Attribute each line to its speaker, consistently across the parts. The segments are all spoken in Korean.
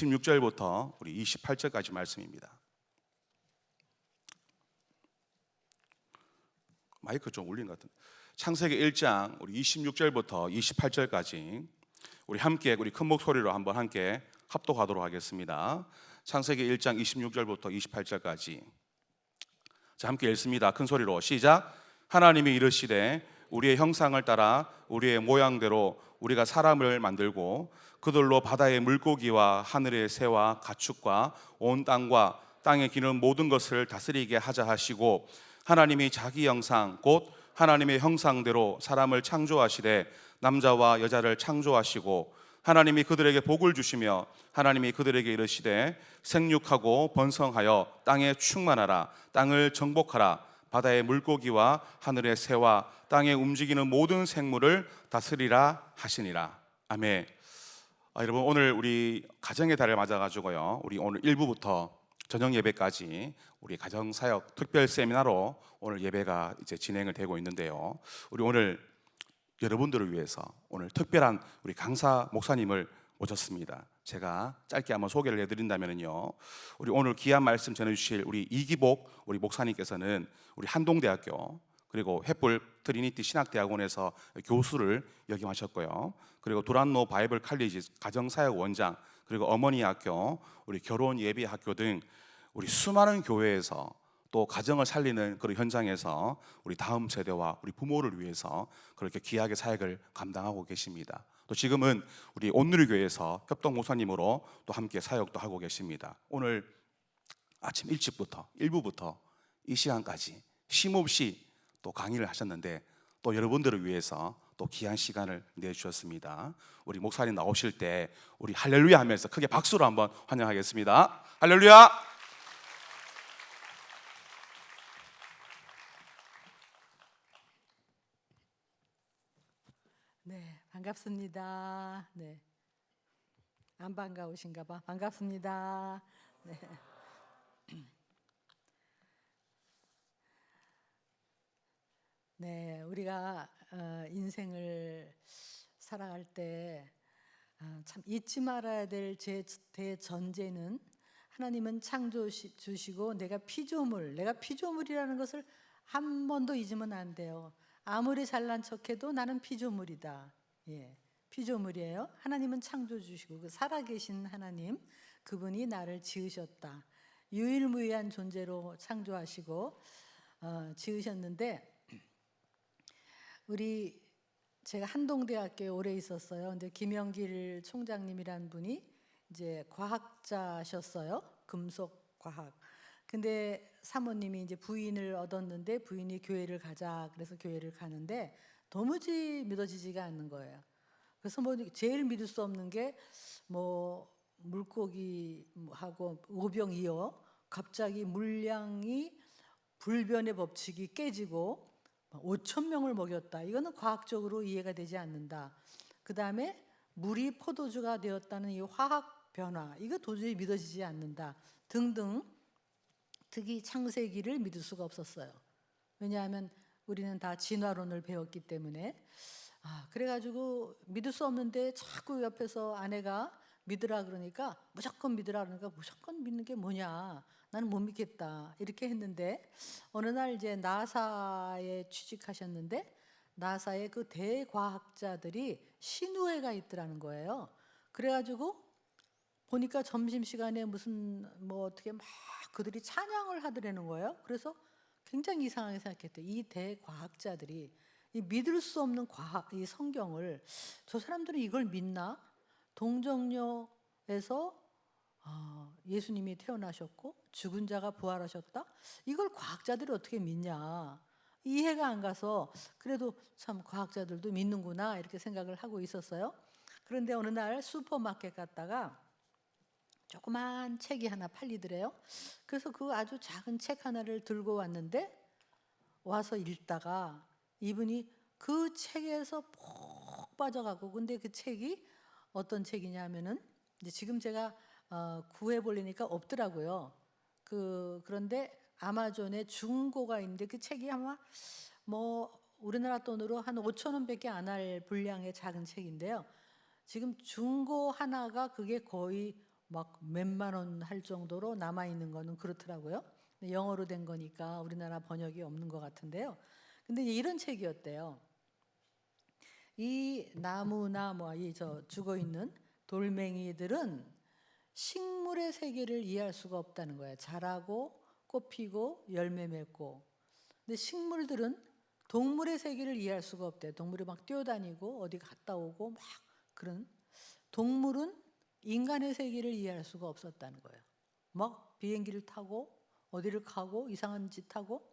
Speaker 1: 16절부터 우리 28절까지 말씀입니다. 마이크 좀 울린 것 같은데. 창세기 1장 우리 26절부터 28절까지 우리 함께 우리 큰 목소리로 한번 함께 합독하도록 하겠습니다. 창세기 1장 26절부터 28절까지. 자, 함께 읽습니다. 큰 소리로 시작. 하나님이 이르시되 우리의 형상을 따라 우리의 모양대로 우리가 사람을 만들고 그들로 바다의 물고기와 하늘의 새와 가축과 온 땅과 땅에 기는 모든 것을 다스리게 하자 하시고, 하나님이 자기 형상 곧 하나님의 형상대로 사람을 창조하시되 남자와 여자를 창조하시고, 하나님이 그들에게 복을 주시며 하나님이 그들에게 이르시되 생육하고 번성하여 땅에 충만하라. 땅을 정복하라. 바다의 물고기와 하늘의 새와 땅에 움직이는 모든 생물을 다스리라 하시니라. 아멘. 여러분, 오늘 우리 가정의 달을 맞아가지고요, 우리 오늘 1부부터 저녁 예배까지 우리 가정사역 특별 세미나로 오늘 예배가 이제 진행을 되고 있는데요, 우리 오늘 여러분들을 위해서 오늘 특별한 우리 강사 목사님을 모셨습니다. 제가 짧게 한번 소개를 해드린다면요, 우리 오늘 귀한 말씀 전해주실 우리 이기복 우리 목사님께서는 우리 한동대학교 그리고 횃불 트리니티 신학대학원에서 교수를 역임하셨고요, 그리고 두란노 바이블 칼리지 가정사역 원장, 그리고 어머니 학교, 우리 결혼 예비 학교 등 우리 수많은 교회에서 또 가정을 살리는 그런 현장에서 우리 다음 세대와 우리 부모를 위해서 그렇게 귀하게 사역을 감당하고 계십니다. 또 지금은 우리 온누리교회에서 협동 목사님으로 또 함께 사역도 하고 계십니다. 오늘 아침 일찍부터 1부부터 이 시간까지 쉼없이 또 강의를 하셨는데 또 여러분들을 위해서 또 귀한 시간을 내주셨습니다. 우리 목사님 나오실 때 우리 할렐루야 하면서 크게 박수로 한번 환영하겠습니다. 할렐루야!
Speaker 2: 네, 반갑습니다. 네, 안 반가우신가 봐. 반갑습니다. 네. 네, 우리가 인생을 살아갈 때 참 잊지 말아야 될 제 대전제는 하나님은 창조 주시고 내가 피조물이라는 것을 한 번도 잊으면 안 돼요. 아무리 잘난 척해도 나는 피조물이다. 예, 피조물이에요. 하나님은 창조 주시고 그 살아계신 하나님, 그분이 나를 지으셨다. 유일무이한 존재로 창조하시고 지으셨는데, 제가 한동대학교에 오래 있었어요. 근데 김영길 총장님이란 분이 이제 과학자셨어요. 금속 과학. 근데 사모님이 이제 부인을 얻었는데 부인이 교회를 가자 그래서 교회를 가는데 도무지 믿어지지가 않는 거예요. 그래서 뭐 제일 믿을 수 없는 게 뭐 물고기하고 오병이어 갑자기 물량이 불변의 법칙이 깨지고 5천 명을 먹였다. 이거는 과학적으로 이해가 되지 않는다. 그 다음에 물이 포도주가 되었다는 이 화학 변화, 이거 도저히 믿어지지 않는다. 등등. 특히 창세기를 믿을 수가 없었어요. 왜냐하면 우리는 다 진화론을 배웠기 때문에. 그래가지고 믿을 수 없는데 자꾸 옆에서 아내가 믿으라 그러니까 무조건 믿으라 그러니까 무조건 믿는 게 뭐냐, 나는 못 믿겠다 이렇게 했는데, 어느 날 이제 나사에 취직하셨는데 나사에 그 대과학자들이 신우회가 있더라는 거예요. 그래가지고 보니까 점심시간에 무슨 뭐 어떻게 막 그들이 찬양을 하더라는 거예요. 그래서 굉장히 이상하게 생각했대요. 이 대과학자들이 이 믿을 수 없는 과학, 이 성경을, 저 사람들은 이걸 믿나? 동정녀에서 예수님이 태어나셨고 죽은 자가 부활하셨다? 이걸 과학자들이 어떻게 믿냐? 이해가 안 가서 그래도 참 과학자들도 믿는구나 이렇게 생각을 하고 있었어요. 그런데 어느 날 슈퍼마켓 갔다가 조그만 책이 하나 팔리더래요. 그래서 그 아주 작은 책 하나를 들고 왔는데, 와서 읽다가 이분이 그 책에서 푹 빠져가고, 근데 그 책이 어떤 책이냐면은 이제 지금 제가 구해 보려니까 없더라고요. 그런데 아마존에 중고가 있는데 그 책이 아마 뭐 우리나라 돈으로 한 5천 원밖에 안 할 분량의 작은 책인데요. 지금 중고 하나가 그게 거의 막 몇만 원 할 정도로 남아 있는 거는 그렇더라고요. 근데 영어로 된 거니까 우리나라 번역이 없는 것 같은데요. 근데 이런 책이었대요. 이 나무나 뭐 이 저 죽어 있는 돌멩이들은 식물의 세계를 이해할 수가 없다는 거예요. 자라고 꽃 피고 열매 맺고. 근데 식물들은 동물의 세계를 이해할 수가 없대요. 동물이 막 뛰어다니고 어디 갔다 오고 막 그런. 동물은 인간의 세계를 이해할 수가 없었다는 거예요. 막 비행기를 타고 어디를 가고 이상한 짓 하고.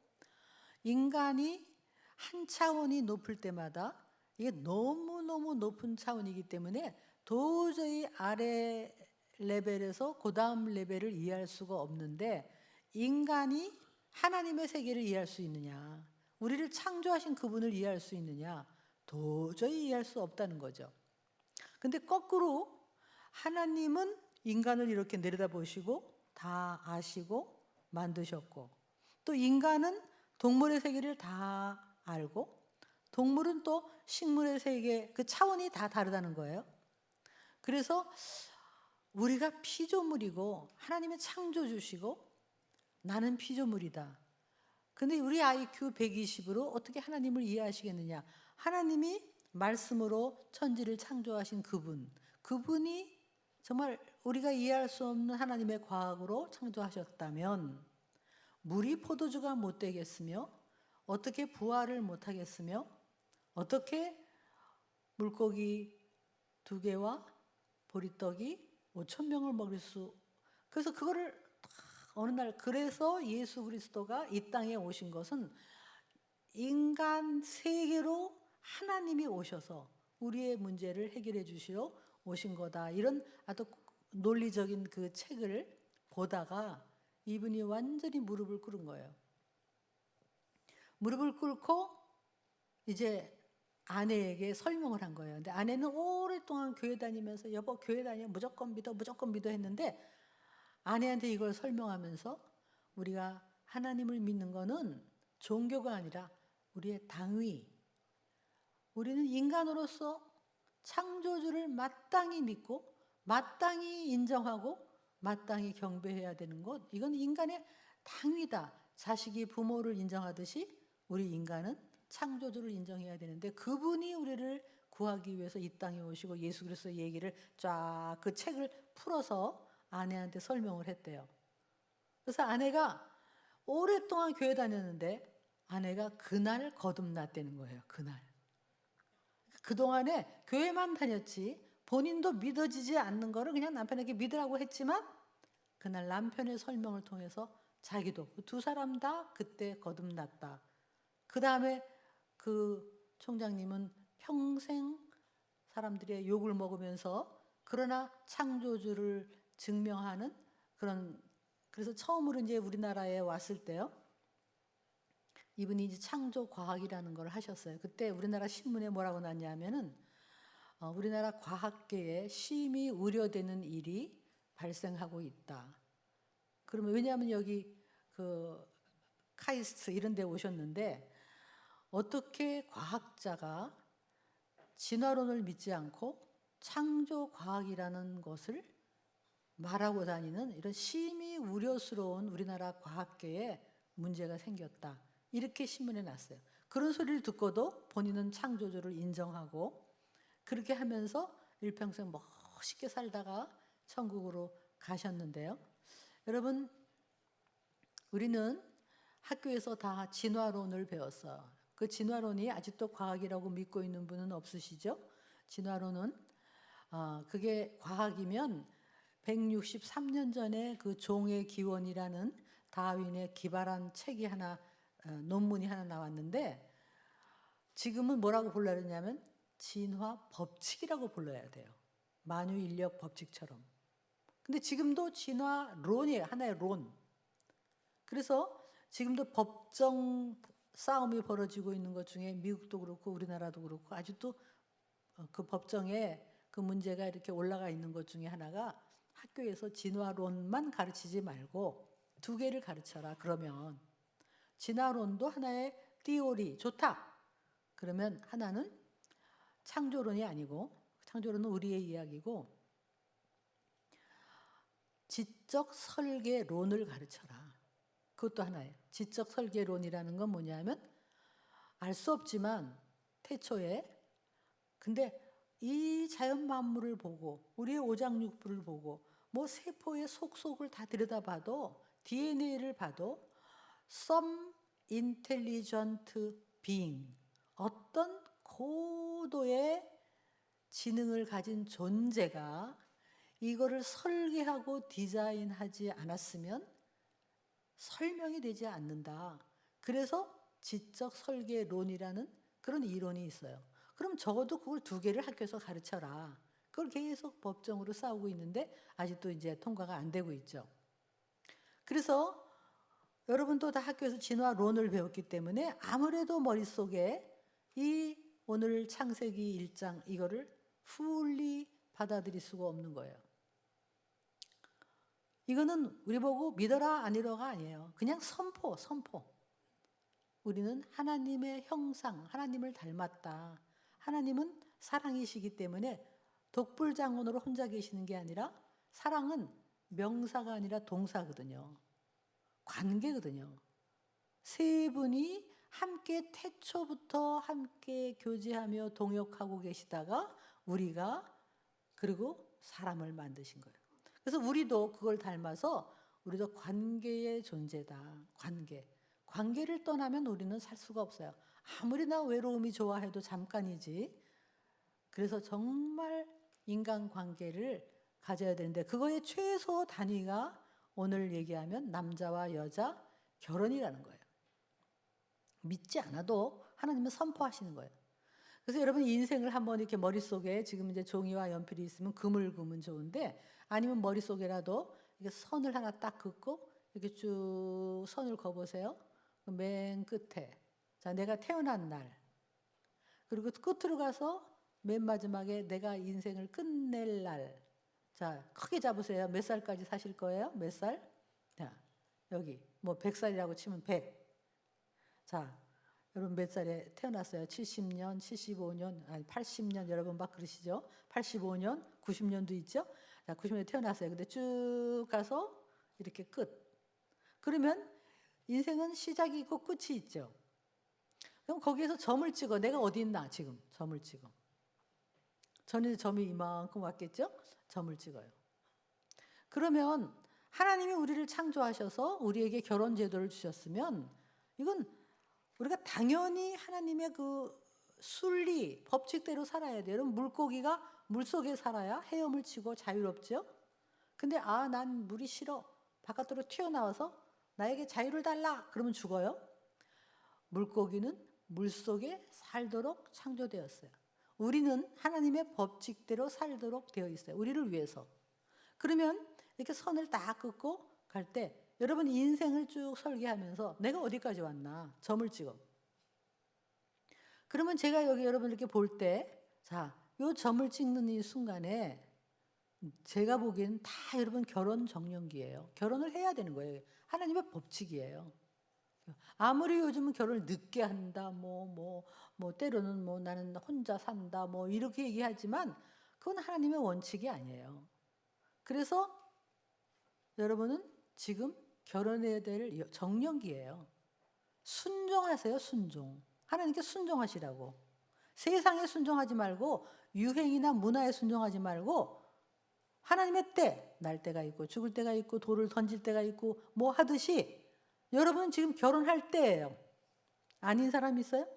Speaker 2: 인간이 한 차원이 높을 때마다 이게 너무너무 높은 차원이기 때문에 도저히 아래 레벨에서 그 다음 레벨을 이해할 수가 없는데, 인간이 하나님의 세계를 이해할 수 있느냐, 우리를 창조하신 그분을 이해할 수 있느냐, 도저히 이해할 수 없다는 거죠. 근데 거꾸로 하나님은 인간을 이렇게 내려다보시고 다 아시고 만드셨고, 또 인간은 동물의 세계를 다 알고, 동물은 또 식물의 세계, 그 차원이 다 다르다는 거예요. 그래서 우리가 피조물이고 하나님의 창조주시고 나는 피조물이다. 근데 우리 IQ 120으로 어떻게 하나님을 이해하시겠느냐? 하나님이 말씀으로 천지를 창조하신 그분이 정말 우리가 이해할 수 없는 하나님의 과학으로 창조하셨다면 물이 포도주가 못 되겠으며, 어떻게 부화를 못 하겠으며, 어떻게 물고기 2개와 보리떡이 5,000명을 먹일 수. 그래서 그거를 어느 날, 그래서 예수 그리스도가 이 땅에 오신 것은 인간 세계로 하나님이 오셔서 우리의 문제를 해결해 주시러 오신 거다. 이런 아주 논리적인 그 책을 보다가 이분이 완전히 무릎을 꿇은 거예요. 무릎을 꿇고 이제 아내에게 설명을 한 거예요. 근데 아내는 오랫동안 교회 다니면서 여보 교회 다니면 무조건 믿어 했는데, 아내한테 이걸 설명하면서 우리가 하나님을 믿는 거는 종교가 아니라 우리의 당위, 우리는 인간으로서 창조주를 마땅히 믿고 마땅히 인정하고 마땅히 경배해야 되는 것, 이건 인간의 당위다. 자식이 부모를 인정하듯이 우리 인간은 창조주를 인정해야 되는데, 그분이 우리를 구하기 위해서 이 땅에 오시고 예수 그리스도의 얘기를 쫙 그 책을 풀어서 아내한테 설명을 했대요. 그래서 아내가 오랫동안 교회 다녔는데 아내가 그날 거듭났다는 거예요. 그날. 그동안에 교회만 다녔지 본인도 믿어지지 않는 거를 그냥 남편에게 믿으라고 했지만, 그날 남편의 설명을 통해서 자기도, 두 사람 다 그때 거듭났다. 그 다음에 그 총장님은 평생 사람들의 욕을 먹으면서 그러나 창조주를 증명하는 그런, 그래서 처음으로 이제 우리나라에 왔을 때요, 이분이 이제 창조과학이라는 걸 하셨어요. 그때 우리나라 신문에 뭐라고 났냐면은 우리나라 과학계에 심히 우려되는 일이 발생하고 있다. 그러면 왜냐하면 여기 그 카이스트 이런 데 오셨는데, 어떻게 과학자가 진화론을 믿지 않고 창조과학이라는 것을 말하고 다니는 이런 심히 우려스러운 우리나라 과학계에 문제가 생겼다. 이렇게 신문에 났어요. 그런 소리를 듣고도 본인은 창조주를 인정하고 그렇게 하면서 일평생 멋있게 살다가 천국으로 가셨는데요. 여러분, 우리는 학교에서 다 진화론을 배웠어요. 그 진화론이 아직도 과학이라고 믿고 있는 분은 없으시죠? 진화론은 그게 과학이면 163년 전에 그 종의 기원이라는 다윈의 기발한 책이 하나, 논문이 하나 나왔는데, 지금은 뭐라고 불러야 되냐면 진화 법칙이라고 불러야 돼요. 만유인력 법칙처럼. 근데 지금도 진화론이에요. 하나의 론. 그래서 지금도 법정 싸움이 벌어지고 있는 것 중에 미국도 그렇고 우리나라도 그렇고 아직도 그 법정에 그 문제가 이렇게 올라가 있는 것 중에 하나가, 학교에서 진화론만 가르치지 말고 2개를 가르쳐라. 그러면 진화론도 하나의 티오리 좋다. 그러면 하나는 창조론이 아니고, 창조론은 우리의 이야기고, 지적 설계론을 가르쳐라. 그것도 하나예요. 지적 설계론이라는 건 뭐냐면 알 수 없지만 태초에 근데 이 자연 만물을 보고 우리의 오장육부를 보고 뭐 세포의 속속을 다 들여다봐도 DNA를 봐도 some intelligent being 어떤 고도의 지능을 가진 존재가 이거를 설계하고 디자인하지 않았으면 설명이 되지 않는다. 그래서 지적 설계론이라는 그런 이론이 있어요. 그럼 적어도 그걸 2개를 학교에서 가르쳐라. 그걸 계속 법정으로 싸우고 있는데 아직도 이제 통과가 안 되고 있죠. 그래서 여러분도 다 학교에서 진화론을 배웠기 때문에 아무래도 머릿속에 이 오늘 창세기 1장 이거를 fully 받아들일 수가 없는 거예요. 이거는 우리 보고 믿어라 아니라가 아니에요. 그냥 선포. 우리는 하나님의 형상, 하나님을 닮았다. 하나님은 사랑이시기 때문에 독불장군으로 혼자 계시는 게 아니라 사랑은 명사가 아니라 동사거든요. 관계거든요. 3분이 함께 태초부터 함께 교제하며 동역하고 계시다가 우리가 그리고 사람을 만드신 거예요. 그래서 우리도 그걸 닮아서 우리도 관계의 존재다. 관계를 떠나면 우리는 살 수가 없어요. 아무리 나 외로움이 좋아해도 잠깐이지. 그래서 정말 인간관계를 가져야 되는데 그거의 최소 단위가 오늘 얘기하면 남자와 여자 결혼이라는 거예요. 믿지 않아도 하나님은 선포하시는 거예요. 그래서 여러분 인생을 한번 이렇게 머릿속에 지금 이제 종이와 연필이 있으면 금을 그으면 좋은데 아니면 머릿속에라도 이렇게 선을 하나 딱 긋고 이렇게 쭉 선을 그어보세요. 맨 끝에 자 내가 태어난 날 그리고 끝으로 가서 맨 마지막에 내가 인생을 끝낼 날. 자 크게 잡으세요. 몇 살까지 사실 거예요? 몇 살? 자 여기 뭐 100살이라고 치면 100. 자 여러분 몇 살에 태어났어요? 70년, 75년, 아니 80년 여러분 막 그러시죠? 85년, 90년도 있죠? 자 90년에 태어났어요. 근데 쭉 가서 이렇게 끝. 그러면 인생은 시작이 있고 끝이 있죠. 그럼 거기에서 점을 찍어. 내가 어디 있나 지금 점을 찍어. 전에 점이 이만큼 왔겠죠? 점을 찍어요. 그러면 하나님이 우리를 창조하셔서 우리에게 결혼 제도를 주셨으면 이건 우리가 당연히 하나님의 그 순리, 법칙대로 살아야 돼요. 여러분 물고기가 물속에 살아야 헤엄을 치고 자유롭죠? 근데 난 물이 싫어. 바깥으로 튀어나와서 나에게 자유를 달라. 그러면 죽어요. 물고기는 물속에 살도록 창조되었어요. 우리는 하나님의 법칙대로 살도록 되어 있어요. 우리를 위해서. 그러면 이렇게 선을 딱 긋고 갈 때 여러분 인생을 쭉 설계하면서 내가 어디까지 왔나 점을 찍어. 그러면 제가 여기 여러분 이렇게 볼 때 자, 요 점을 찍는 이 순간에 제가 보기엔 다 여러분 결혼 정년기예요. 결혼을 해야 되는 거예요. 하나님의 법칙이에요. 아무리 요즘은 결혼을 늦게 한다, 뭐 때로는 뭐 나는 혼자 산다, 뭐 이렇게 얘기하지만 그건 하나님의 원칙이 아니에요. 그래서 여러분은 지금 결혼해야 될 정년기예요. 순종하세요, 순종. 하나님께 순종하시라고. 세상에 순종하지 말고 유행이나 문화에 순종하지 말고 하나님의 때, 날 때가 있고 죽을 때가 있고 돌을 던질 때가 있고 뭐 하듯이 여러분은 지금 결혼할 때예요. 아닌 사람 있어요?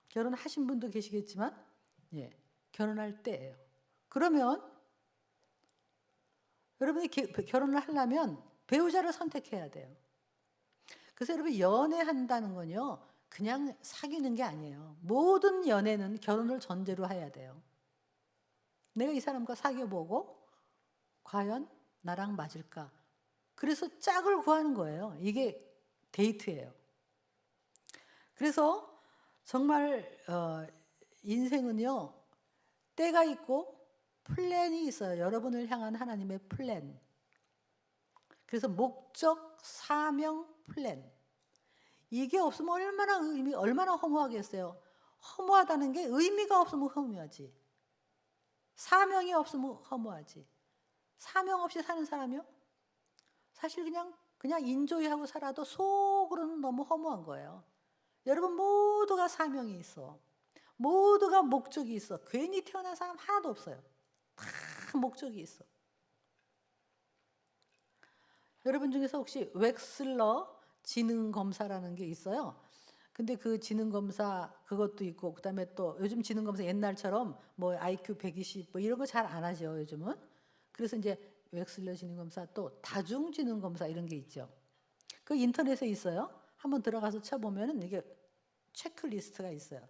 Speaker 2: 결혼하신 분도 계시겠지만 예, 결혼할 때예요. 그러면 여러분이 결혼을 하려면 배우자를 선택해야 돼요. 그래서 여러분 연애한다는 건요. 그냥 사귀는 게 아니에요. 모든 연애는 결혼을 전제로 해야 돼요. 내가 이 사람과 사귀어보고 과연 나랑 맞을까? 그래서 짝을 구하는 거예요. 이게 데이트예요. 그래서 정말 인생은요. 때가 있고 플랜이 있어요. 여러분을 향한 하나님의 플랜. 그래서 목적, 사명, 플랜. 이게 없으면 얼마나 허무하겠어요. 허무하다는 게 의미가 없으면 허무하지. 사명이 없으면 허무하지. 사명 없이 사는 사람이요? 사실 그냥 인조이하고 살아도 속으로는 너무 허무한 거예요. 여러분 모두가 사명이 있어. 모두가 목적이 있어. 괜히 태어난 사람 하나도 없어요. 다 목적이 있어. 여러분 중에서 혹시 웩슬러 지능검사라는 게 있어요. 근데 그 지능검사 그것도 있고 그다음에 또 요즘 지능검사 옛날처럼 뭐 IQ 120 뭐 이런 거 잘 안 하죠 요즘은. 그래서 이제 웩슬러 지능검사 또 다중지능검사 이런 게 있죠. 그 인터넷에 있어요. 한번 들어가서 쳐보면은 이게 체크리스트가 있어요.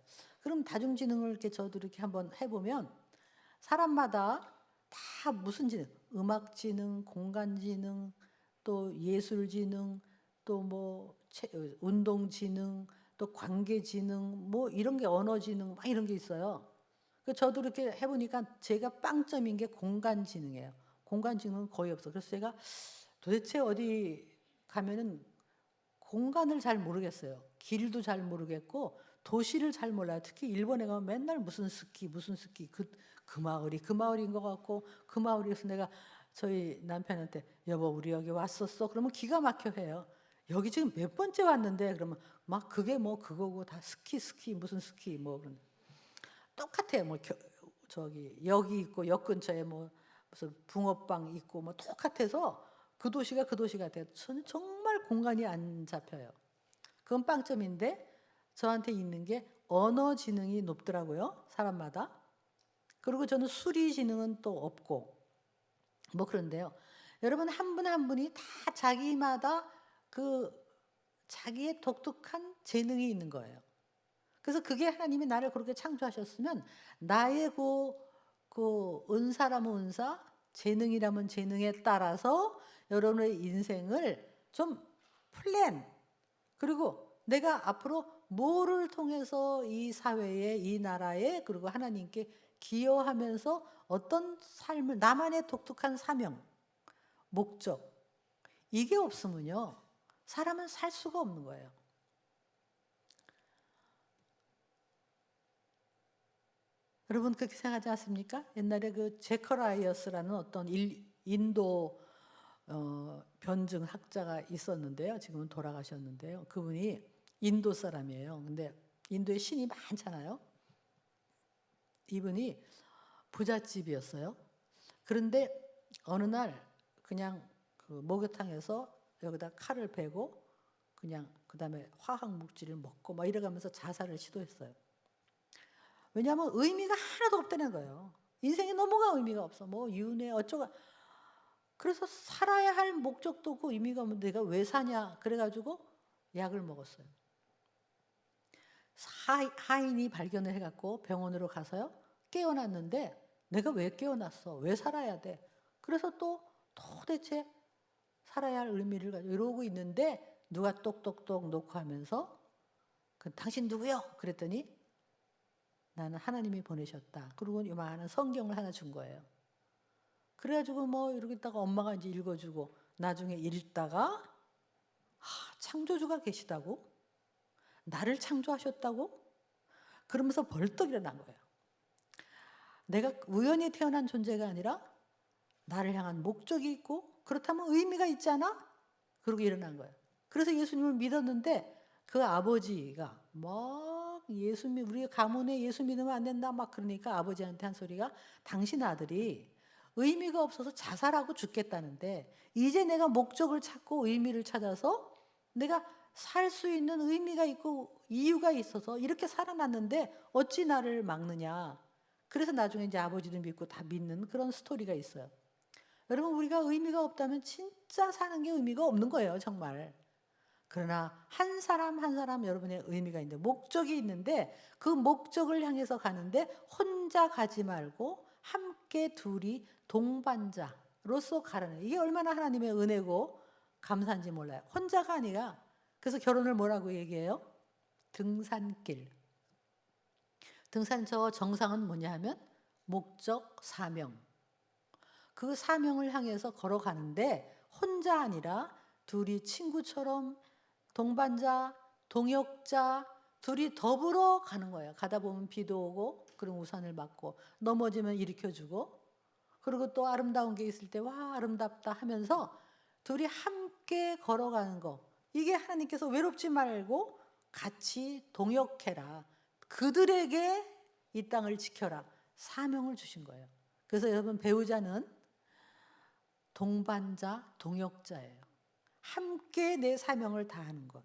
Speaker 2: 그럼 다중지능을 이렇게 저도 이렇게 한번 해보면 사람마다 다 무슨 지능, 음악지능, 공간지능, 또 예술지능, 또 뭐 운동지능, 또 관계지능, 뭐 이런 게 언어지능 막 이런 게 있어요. 그 저도 이렇게 해보니까 제가 빵점인 게 공간지능이에요. 공간지능은 거의 없어. 그래서 제가 도대체 어디 가면은 공간을 잘 모르겠어요. 길도 잘 모르겠고 도시를 잘 몰라요. 특히 일본에 가면 맨날 무슨 스키 그 마을이 그 마을인 것 같고 그 마을에서 내가 저희 남편한테 여보 우리 여기 왔었어? 그러면 기가 막혀 해요. 여기 지금 몇 번째 왔는데 그러면 막 그게 뭐 그거고 다 스키 무슨 스키 뭐 그런 똑같아요. 뭐 저기 여기 있고 역 근처에 뭐 무슨 붕어빵 있고 뭐 똑같아서 그 도시가 그 도시 같아요. 저는 정말 공간이 안 잡혀요. 그건 빵점인데 저한테 있는 게 언어 지능이 높더라고요. 사람마다. 그리고 저는 수리 지능은 또 없고 뭐 그런데요. 여러분 한 분 한 분이 다 자기마다 그 자기의 독특한 재능이 있는 거예요. 그래서 그게 하나님이 나를 그렇게 창조하셨으면 나의 그 은사라면 은사, 재능이라면 재능에 따라서 여러분의 인생을 좀 플랜 그리고 내가 앞으로 뭐를 통해서 이 사회에 이 나라에 그리고 하나님께 기여하면서 어떤 삶을 나만의 독특한 사명, 목적 이게 없으면요 사람은 살 수가 없는 거예요. 여러분 그렇게 생각하지 않습니까? 옛날에 그 제커라이어스라는 어떤 인도 변증 학자가 있었는데요. 지금은 돌아가셨는데요. 그분이 인도 사람이에요. 근데 인도에 신이 많잖아요. 이분이 부잣집이었어요. 그런데 어느 날 그냥 그 목욕탕에서 여기다 칼을 베고 그냥 그다음에 화학 물질을 먹고 막 이래가면서 자살을 시도했어요. 왜냐하면 의미가 하나도 없다는 거예요. 인생에 너무가 의미가 없어. 뭐 윤회 어쩌고. 그래서 살아야 할 목적도 없고 의미가 없는데 내가 왜 사냐. 그래가지고 약을 먹었어요. 하인이 발견을 해갖고 병원으로 가서요. 깨어났는데 내가 왜 깨어났어? 왜 살아야 돼? 그래서 또 도대체 살아야 할 의미를 가지고 이러고 있는데 누가 똑똑똑 놓고 하면서 당신 누구요? 그랬더니 나는 하나님이 보내셨다. 그리고 요만한 성경을 하나 준 거예요. 그래가지고 뭐 이러고 있다가 엄마가 이제 읽어주고 나중에 읽다가 창조주가 계시다고? 나를 창조하셨다고? 그러면서 벌떡 일어난 거예요. 내가 우연히 태어난 존재가 아니라 나를 향한 목적이 있고 그렇다면 의미가 있잖아? 그러고 일어난 거예요. 그래서 예수님을 믿었는데 그 아버지가 막 우리 가문에 예수 믿으면 안 된다 막 그러니까 아버지한테 한 소리가 당신 아들이 의미가 없어서 자살하고 죽겠다는데 이제 내가 목적을 찾고 의미를 찾아서 내가 살 수 있는 의미가 있고 이유가 있어서 이렇게 살아났는데 어찌 나를 막느냐. 그래서 나중에 이제 아버지도 믿고 다 믿는 그런 스토리가 있어요. 여러분 우리가 의미가 없다면 진짜 사는 게 의미가 없는 거예요 정말. 그러나 한 사람 한 사람 여러분의 의미가 있는데 목적이 있는데 그 목적을 향해서 가는데 혼자 가지 말고 함께 둘이 동반자로서 가라는 이게 얼마나 하나님의 은혜고 감사한지 몰라요. 혼자가 아니라 그래서 결혼을 뭐라고 얘기해요? 등산길. 등산 저 정상은 뭐냐 하면 목적, 사명. 그 사명을 향해서 걸어가는데 혼자 아니라 둘이 친구처럼 동반자, 동역자, 둘이 더불어 가는 거예요. 가다 보면 비도 오고 그럼 우산을 맞고 넘어지면 일으켜주고 그리고 또 아름다운 게 있을 때 와 아름답다 하면서 둘이 함께 걸어가는 거, 이게 하나님께서 외롭지 말고 같이 동역해라, 그들에게 이 땅을 지켜라 사명을 주신 거예요. 그래서 여러분, 배우자는 동반자, 동역자예요. 함께 내 사명을 다하는 것.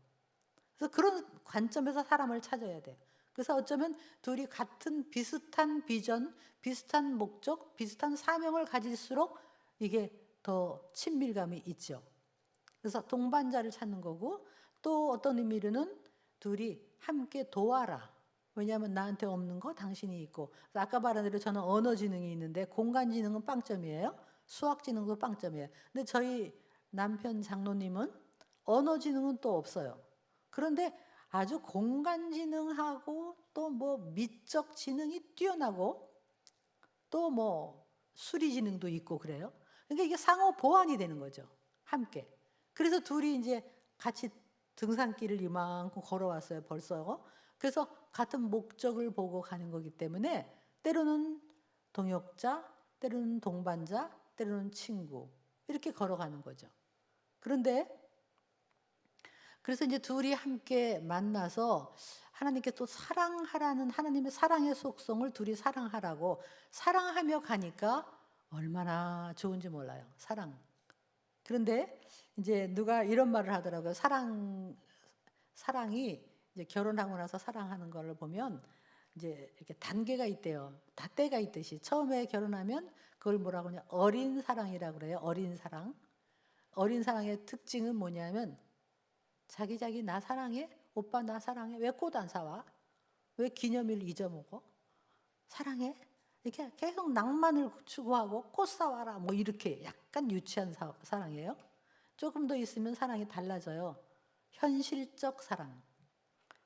Speaker 2: 그래서 그런 관점에서 사람을 찾아야 돼요. 그래서 어쩌면 둘이 같은 비슷한 비전, 비슷한 목적, 비슷한 사명을 가질수록 이게 더 친밀감이 있죠. 그래서 동반자를 찾는 거고, 또 어떤 의미로는 둘이 함께 도와라. 왜냐하면 나한테 없는 거 당신이 있고. 그래서 아까 말한 대로 저는 언어 지능이 있는데 공간 지능은 빵점이에요. 수학 지능도 빵점이에요. 근데 저희 남편 장로님은 언어 지능은 또 없어요. 그런데 아주 공간 지능하고 또 뭐 미적 지능이 뛰어나고 또 뭐 수리 지능도 있고 그래요. 그러니까 이게 상호 보완이 되는 거죠. 함께. 그래서 둘이 이제 같이 등산길을 이만큼 걸어왔어요, 벌써. 그래서 같은 목적을 보고 가는 거기 때문에 때로는 동역자, 때로는 동반자, 때로는 친구, 이렇게 걸어가는 거죠. 그런데 그래서 이제 둘이 함께 만나서 하나님께 또 사랑하라는 하나님의 사랑의 속성을 둘이 사랑하라고 사랑하며 가니까 얼마나 좋은지 몰라요. 사랑. 그런데 이제 누가 이런 말을 하더라고요. 사랑이 이제 결혼하고 나서 사랑하는 걸 보면 이제 이렇게 단계가 있대요. 다 때가 있듯이 처음에 결혼하면 그걸 뭐라고 하냐, 어린 사랑이라고 그래요. 어린 사랑. 어린 사랑의 특징은 뭐냐면 자기 나 사랑해? 오빠 나 사랑해? 왜 꽃 안 사와? 왜 기념일 잊어먹어? 사랑해? 이렇게 계속 낭만을 추구하고 꽃 사와라 뭐 이렇게 약간 유치한 사랑이에요. 조금 더 있으면 사랑이 달라져요. 현실적 사랑.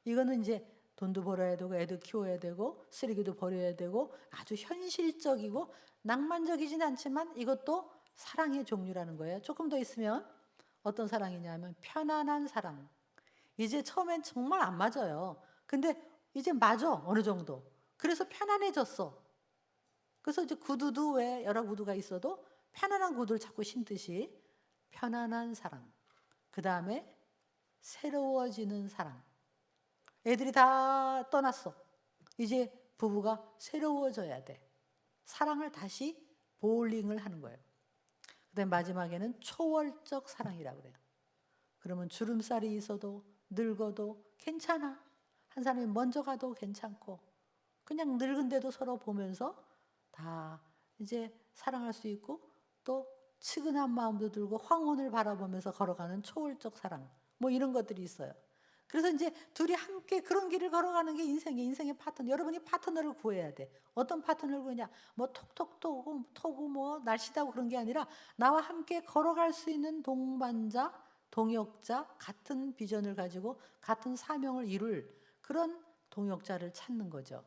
Speaker 2: 이거는 이제 돈도 벌어야 되고 애도 키워야 되고 쓰레기도 버려야 되고 아주 현실적이고 낭만적이진 않지만 이것도 사랑의 종류라는 거예요. 조금 더 있으면 어떤 사랑이냐면 편안한 사랑. 이제 처음엔 정말 안 맞아요. 근데 이제 맞아, 어느 정도. 그래서 편안해졌어. 그래서 이제 구두도 왜 여러 구두가 있어도 편안한 구두를 자꾸 신듯이 편안한 사랑. 그 다음에 새로워지는 사랑. 애들이 다 떠났어. 이제 부부가 새로워져야 돼. 사랑을 다시 보울링을 하는 거예요. 그다음에 마지막에는 초월적 사랑이라고 그래요. 그러면 주름살이 있어도 늙어도 괜찮아. 한 사람이 먼저 가도 괜찮고 그냥 늙은데도 서로 보면서 다 이제 사랑할 수 있고 또 측은한 마음도 들고 황혼을 바라보면서 걸어가는 초월적 사랑, 뭐 이런 것들이 있어요. 그래서 이제 둘이 함께 그런 길을 걸어가는 게 인생의 파트너. 여러분이 파트너를 구해야 돼. 어떤 파트너를 구하냐? 뭐 톡톡 토고 뭐 날씨다고 그런 게 아니라 나와 함께 걸어갈 수 있는 동반자, 동역자, 같은 비전을 가지고 같은 사명을 이룰 그런 동역자를 찾는 거죠.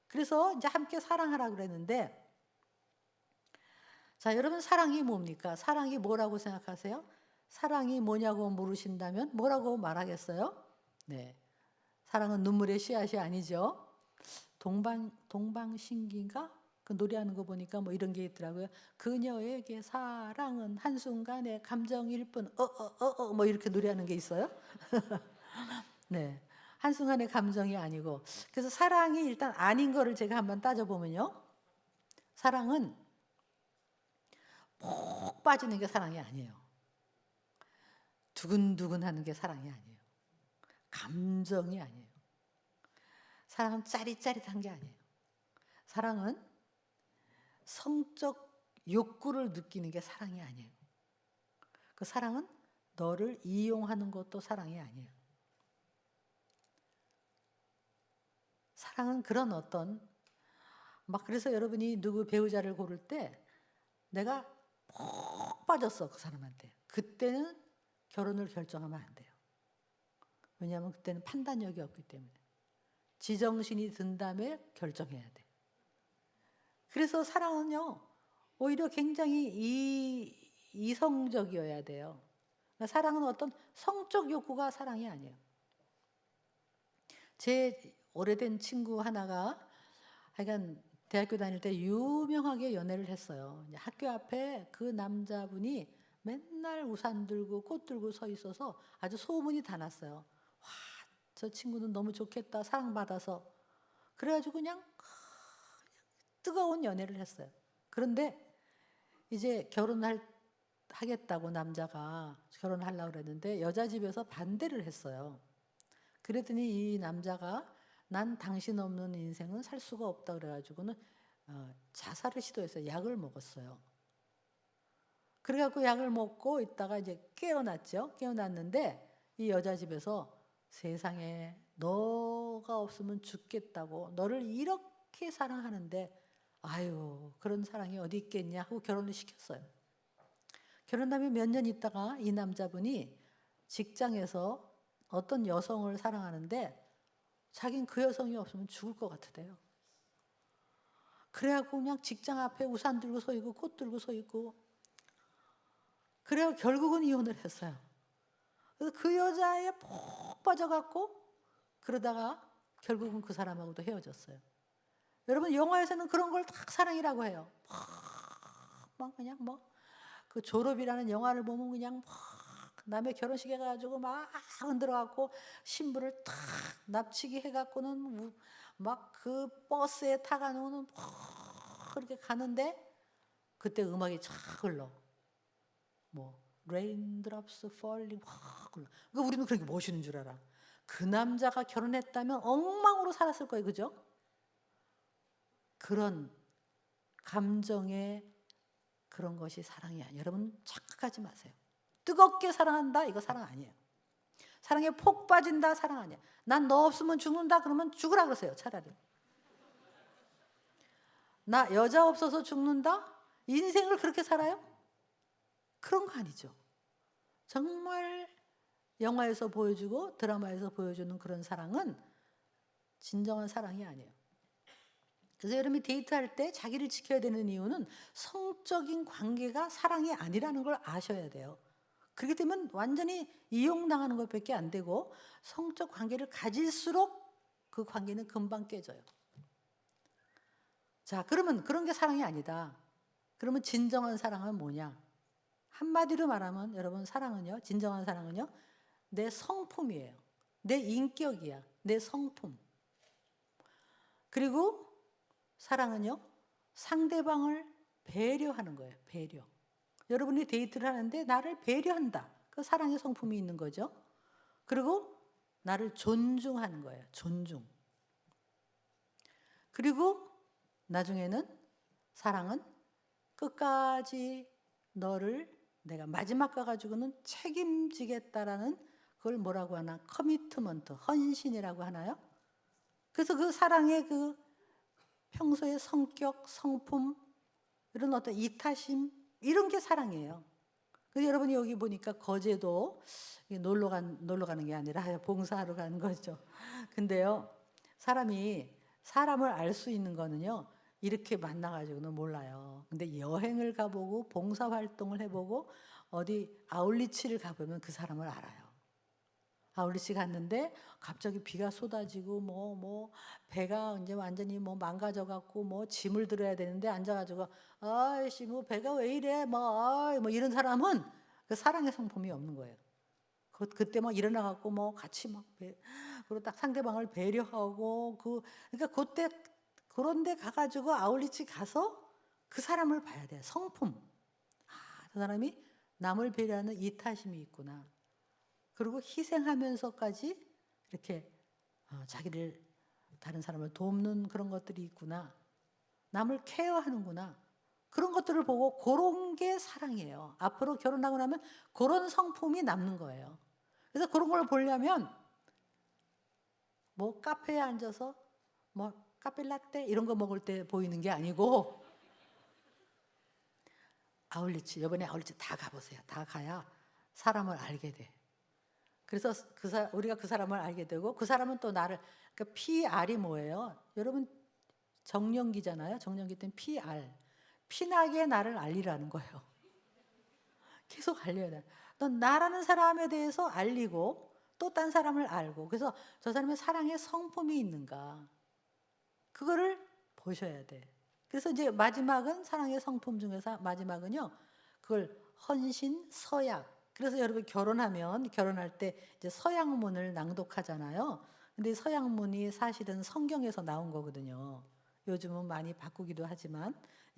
Speaker 2: 그래서 이제 함께 사랑하라고 그랬는데, 자, 여러분 사랑이 뭡니까? 사랑이 뭐라고 생각하세요? 사랑이 뭐냐고 물으신다면 뭐라고 말하겠어요? 네, 사랑은 눈물의 씨앗이 아니죠. 동방신기인가? 그 노래하는 거 보니까 뭐 이런 게 있더라고요. 그녀에게 사랑은 한순간의 감정일 뿐, 뭐 이렇게 노래하는 게 있어요. 네, 한순간의 감정이 아니고. 그래서 사랑이 일단 아닌 거를 제가 한번 따져보면요. 사랑은 푹 빠지는 게 사랑이 아니에요. 두근두근 하는 게 사랑이 아니에요. 감정이 아니에요. 사랑은 짜릿짜릿한 게 아니에요. 사랑은 성적 욕구를 느끼는 게 사랑이 아니에요. 그 사랑은 너를 이용하는 것도 사랑이 아니에요. 사랑은 그런 어떤 그래서 여러분이 누구 배우자를 고를 때 내가 푹 빠졌어, 그 사람한테. 그때는 결혼을 결정하면 안 돼요. 왜냐하면 그때는 판단력이 없기 때문에. 지정신이 든 다음에 결정해야 돼. 그래서 사랑은요, 오히려 굉장히 이성적이어야 돼요. 그러니까 사랑은 어떤 성적 욕구가 사랑이 아니에요. 제 오래된 친구 하나가 하여간 대학교 다닐 때 유명하게 연애를 했어요. 이제 학교 앞에 그 남자분이 맨날 우산 들고 꽃 들고 서 있어서 아주 소문이 다 났어요. 와, 저 친구는 너무 좋겠다, 사랑받아서. 그래가지고 그냥 뜨거운 연애를 했어요. 그런데 이제 하겠다고 남자가 결혼하려고 그랬는데 여자 집에서 반대를 했어요. 그랬더니 이 남자가 난 당신 없는 인생은 살 수가 없다 그래가지고는 자살을 시도했어요. 약을 먹었어요. 그래갖고 약을 먹고 있다가 이제 깨어났죠. 깨어났는데 이 여자 집에서 세상에 너가 없으면 죽겠다고, 너를 이렇게 사랑하는데 아유 그런 사랑이 어디 있겠냐 하고 결혼을 시켰어요. 결혼하면 몇 년 있다가 이 남자분이 직장에서 어떤 여성을 사랑하는데 자긴 그 여성이 없으면 죽을 것 같으대요. 그래갖고 그냥 직장 앞에 우산 들고 서 있고 꽃 들고 서 있고, 그래서 결국은 이혼을 했어요. 그래서 그 여자에 푹 빠져갖고 그러다가 결국은 그 사람하고도 헤어졌어요. 여러분 영화에서는 그런 걸 다 사랑이라고 해요. 막 그냥 뭐 그 졸업이라는 영화를 보면 그냥 막 남의 결혼식에 가지고 막 흔들어갖고 신부를 탁 납치기 해갖고는 막 그 버스에 타가지고는 그렇게 가는데 그때 음악이 착 흘러. 뭐 Raindrops Falling 확 흘러. 그러니까 우리는 그렇게 멋있는 줄 알아. 그 남자가 결혼했다면 엉망으로 살았을 거예요, 그죠? 그런 감정의 그런 것이 사랑이 아니에요. 여러분 착각하지 마세요. 뜨겁게 사랑한다, 이거 사랑 아니에요. 사랑에 폭 빠진다, 사랑 아니에요. 난 너 없으면 죽는다 그러면 죽으라 그러세요, 차라리. 나 여자 없어서 죽는다? 인생을 그렇게 살아요? 그런 거 아니죠. 정말 영화에서 보여주고 드라마에서 보여주는 그런 사랑은 진정한 사랑이 아니에요. 그래서 여러분이 데이트할 때 자기를 지켜야 되는 이유는 성적인 관계가 사랑이 아니라는 걸 아셔야 돼요. 그렇게 되면 완전히 이용당하는 것밖에 안 되고 성적 관계를 가질수록 그 관계는 금방 깨져요. 자, 그러면 그런 게 사랑이 아니다. 그러면 진정한 사랑은 뭐냐? 한마디로 말하면 여러분 사랑은요, 진정한 사랑은요, 내 성품이에요. 내 인격이야. 내 성품. 그리고 사랑은요, 상대방을 배려하는 거예요. 배려. 여러분이 데이트를 하는데 나를 배려한다. 그 사랑의 성품이 있는 거죠. 그리고 나를 존중하는 거예요. 존중. 그리고 나중에는 사랑은 끝까지 너를 내가 마지막 가가지고는 책임지겠다라는, 그걸 뭐라고 하나? 커미트먼트, 헌신이라고 하나요? 그래서 그 사랑의 그 평소의 성격, 성품, 이런 어떤 이타심, 이런 게 사랑이에요. 그래서 여러분이 여기 보니까 거제도 놀러 가는 게 아니라 봉사하러 가는 거죠. 근데요, 사람이 사람을 알 수 있는 거는요, 이렇게 만나가지고는 몰라요. 근데 여행을 가보고 봉사활동을 해보고 어디 아울리치를 가보면 그 사람을 알아요. 아울리치 갔는데 갑자기 비가 쏟아지고 뭐 배가 이제 완전히 뭐 망가져 갖고 짐을 들어야 되는데 앉아가지고 아이씨 뭐 배가 왜 이래 뭐 이런 사람은 그 사랑의 성품이 없는 거예요. 그때 막 일어나 갖고 같이 그리고 딱 상대방을 배려하고 그러니까 그때 그런데 가가지고 아울리치 가서 그 사람을 봐야 돼요. 성품. 그 사람이 남을 배려하는 이타심이 있구나. 그리고 희생하면서까지 이렇게 자기를, 다른 사람을 돕는 그런 것들이 있구나. 남을 케어하는구나. 그런 것들을 보고 그런 게 사랑이에요. 앞으로 결혼하고 나면 그런 성품이 남는 거예요. 그래서 그런 걸 보려면 카페에 앉아서 카페라떼 이런 거 먹을 때 보이는 게 아니고 아울리치, 이번에 아울리치 다 가보세요. 다 가야 사람을 알게 돼. 그래서 우리가 그 사람을 알게 되고 그 사람은 또 나를, 그러니까 PR이 뭐예요? 여러분 정년기잖아요. 정년기 때는 PR. 피나게 나를 알리라는 거예요. 계속 알려야 돼. 넌 나라는 사람에 대해서 알리고 또 딴 사람을 알고, 그래서 저 사람의 사랑의 성품이 있는가, 그거를 보셔야 돼. 그래서 이제 마지막은 사랑의 성품 중에서 마지막은요. 그걸 헌신, 서약. 그래서 여러분 결혼할 때 이제 서약문을 낭독하잖아요. 근데 서약문이 사실은 성경에서 나온 거거든요. 요즘은 많이 바꾸기도 하지만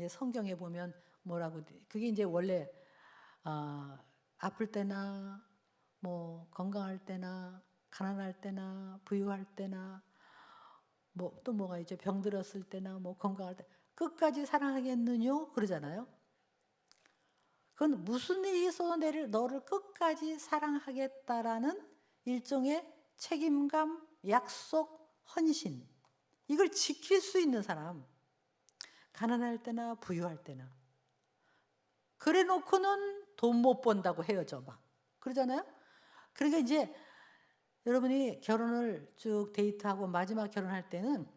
Speaker 2: 성경에 보면 뭐라고 그게 이제 원래 아플 때나 뭐 건강할 때나 가난할 때나 부유할 때나 뭐 또 뭐가 있죠. 병들었을 때나 뭐 건강할 때 끝까지 사랑하겠느냐 그러잖아요. 그건 무슨 일이 있어도 너를 끝까지 사랑하겠다라는 일종의 책임감, 약속, 헌신. 이걸 지킬 수 있는 사람. 가난할 때나 부유할 때나. 그래 놓고는 돈 못 번다고 헤어져 막. 그러잖아요. 그러니까 이제 여러분이 결혼을 쭉 데이트하고 마지막 결혼할 때는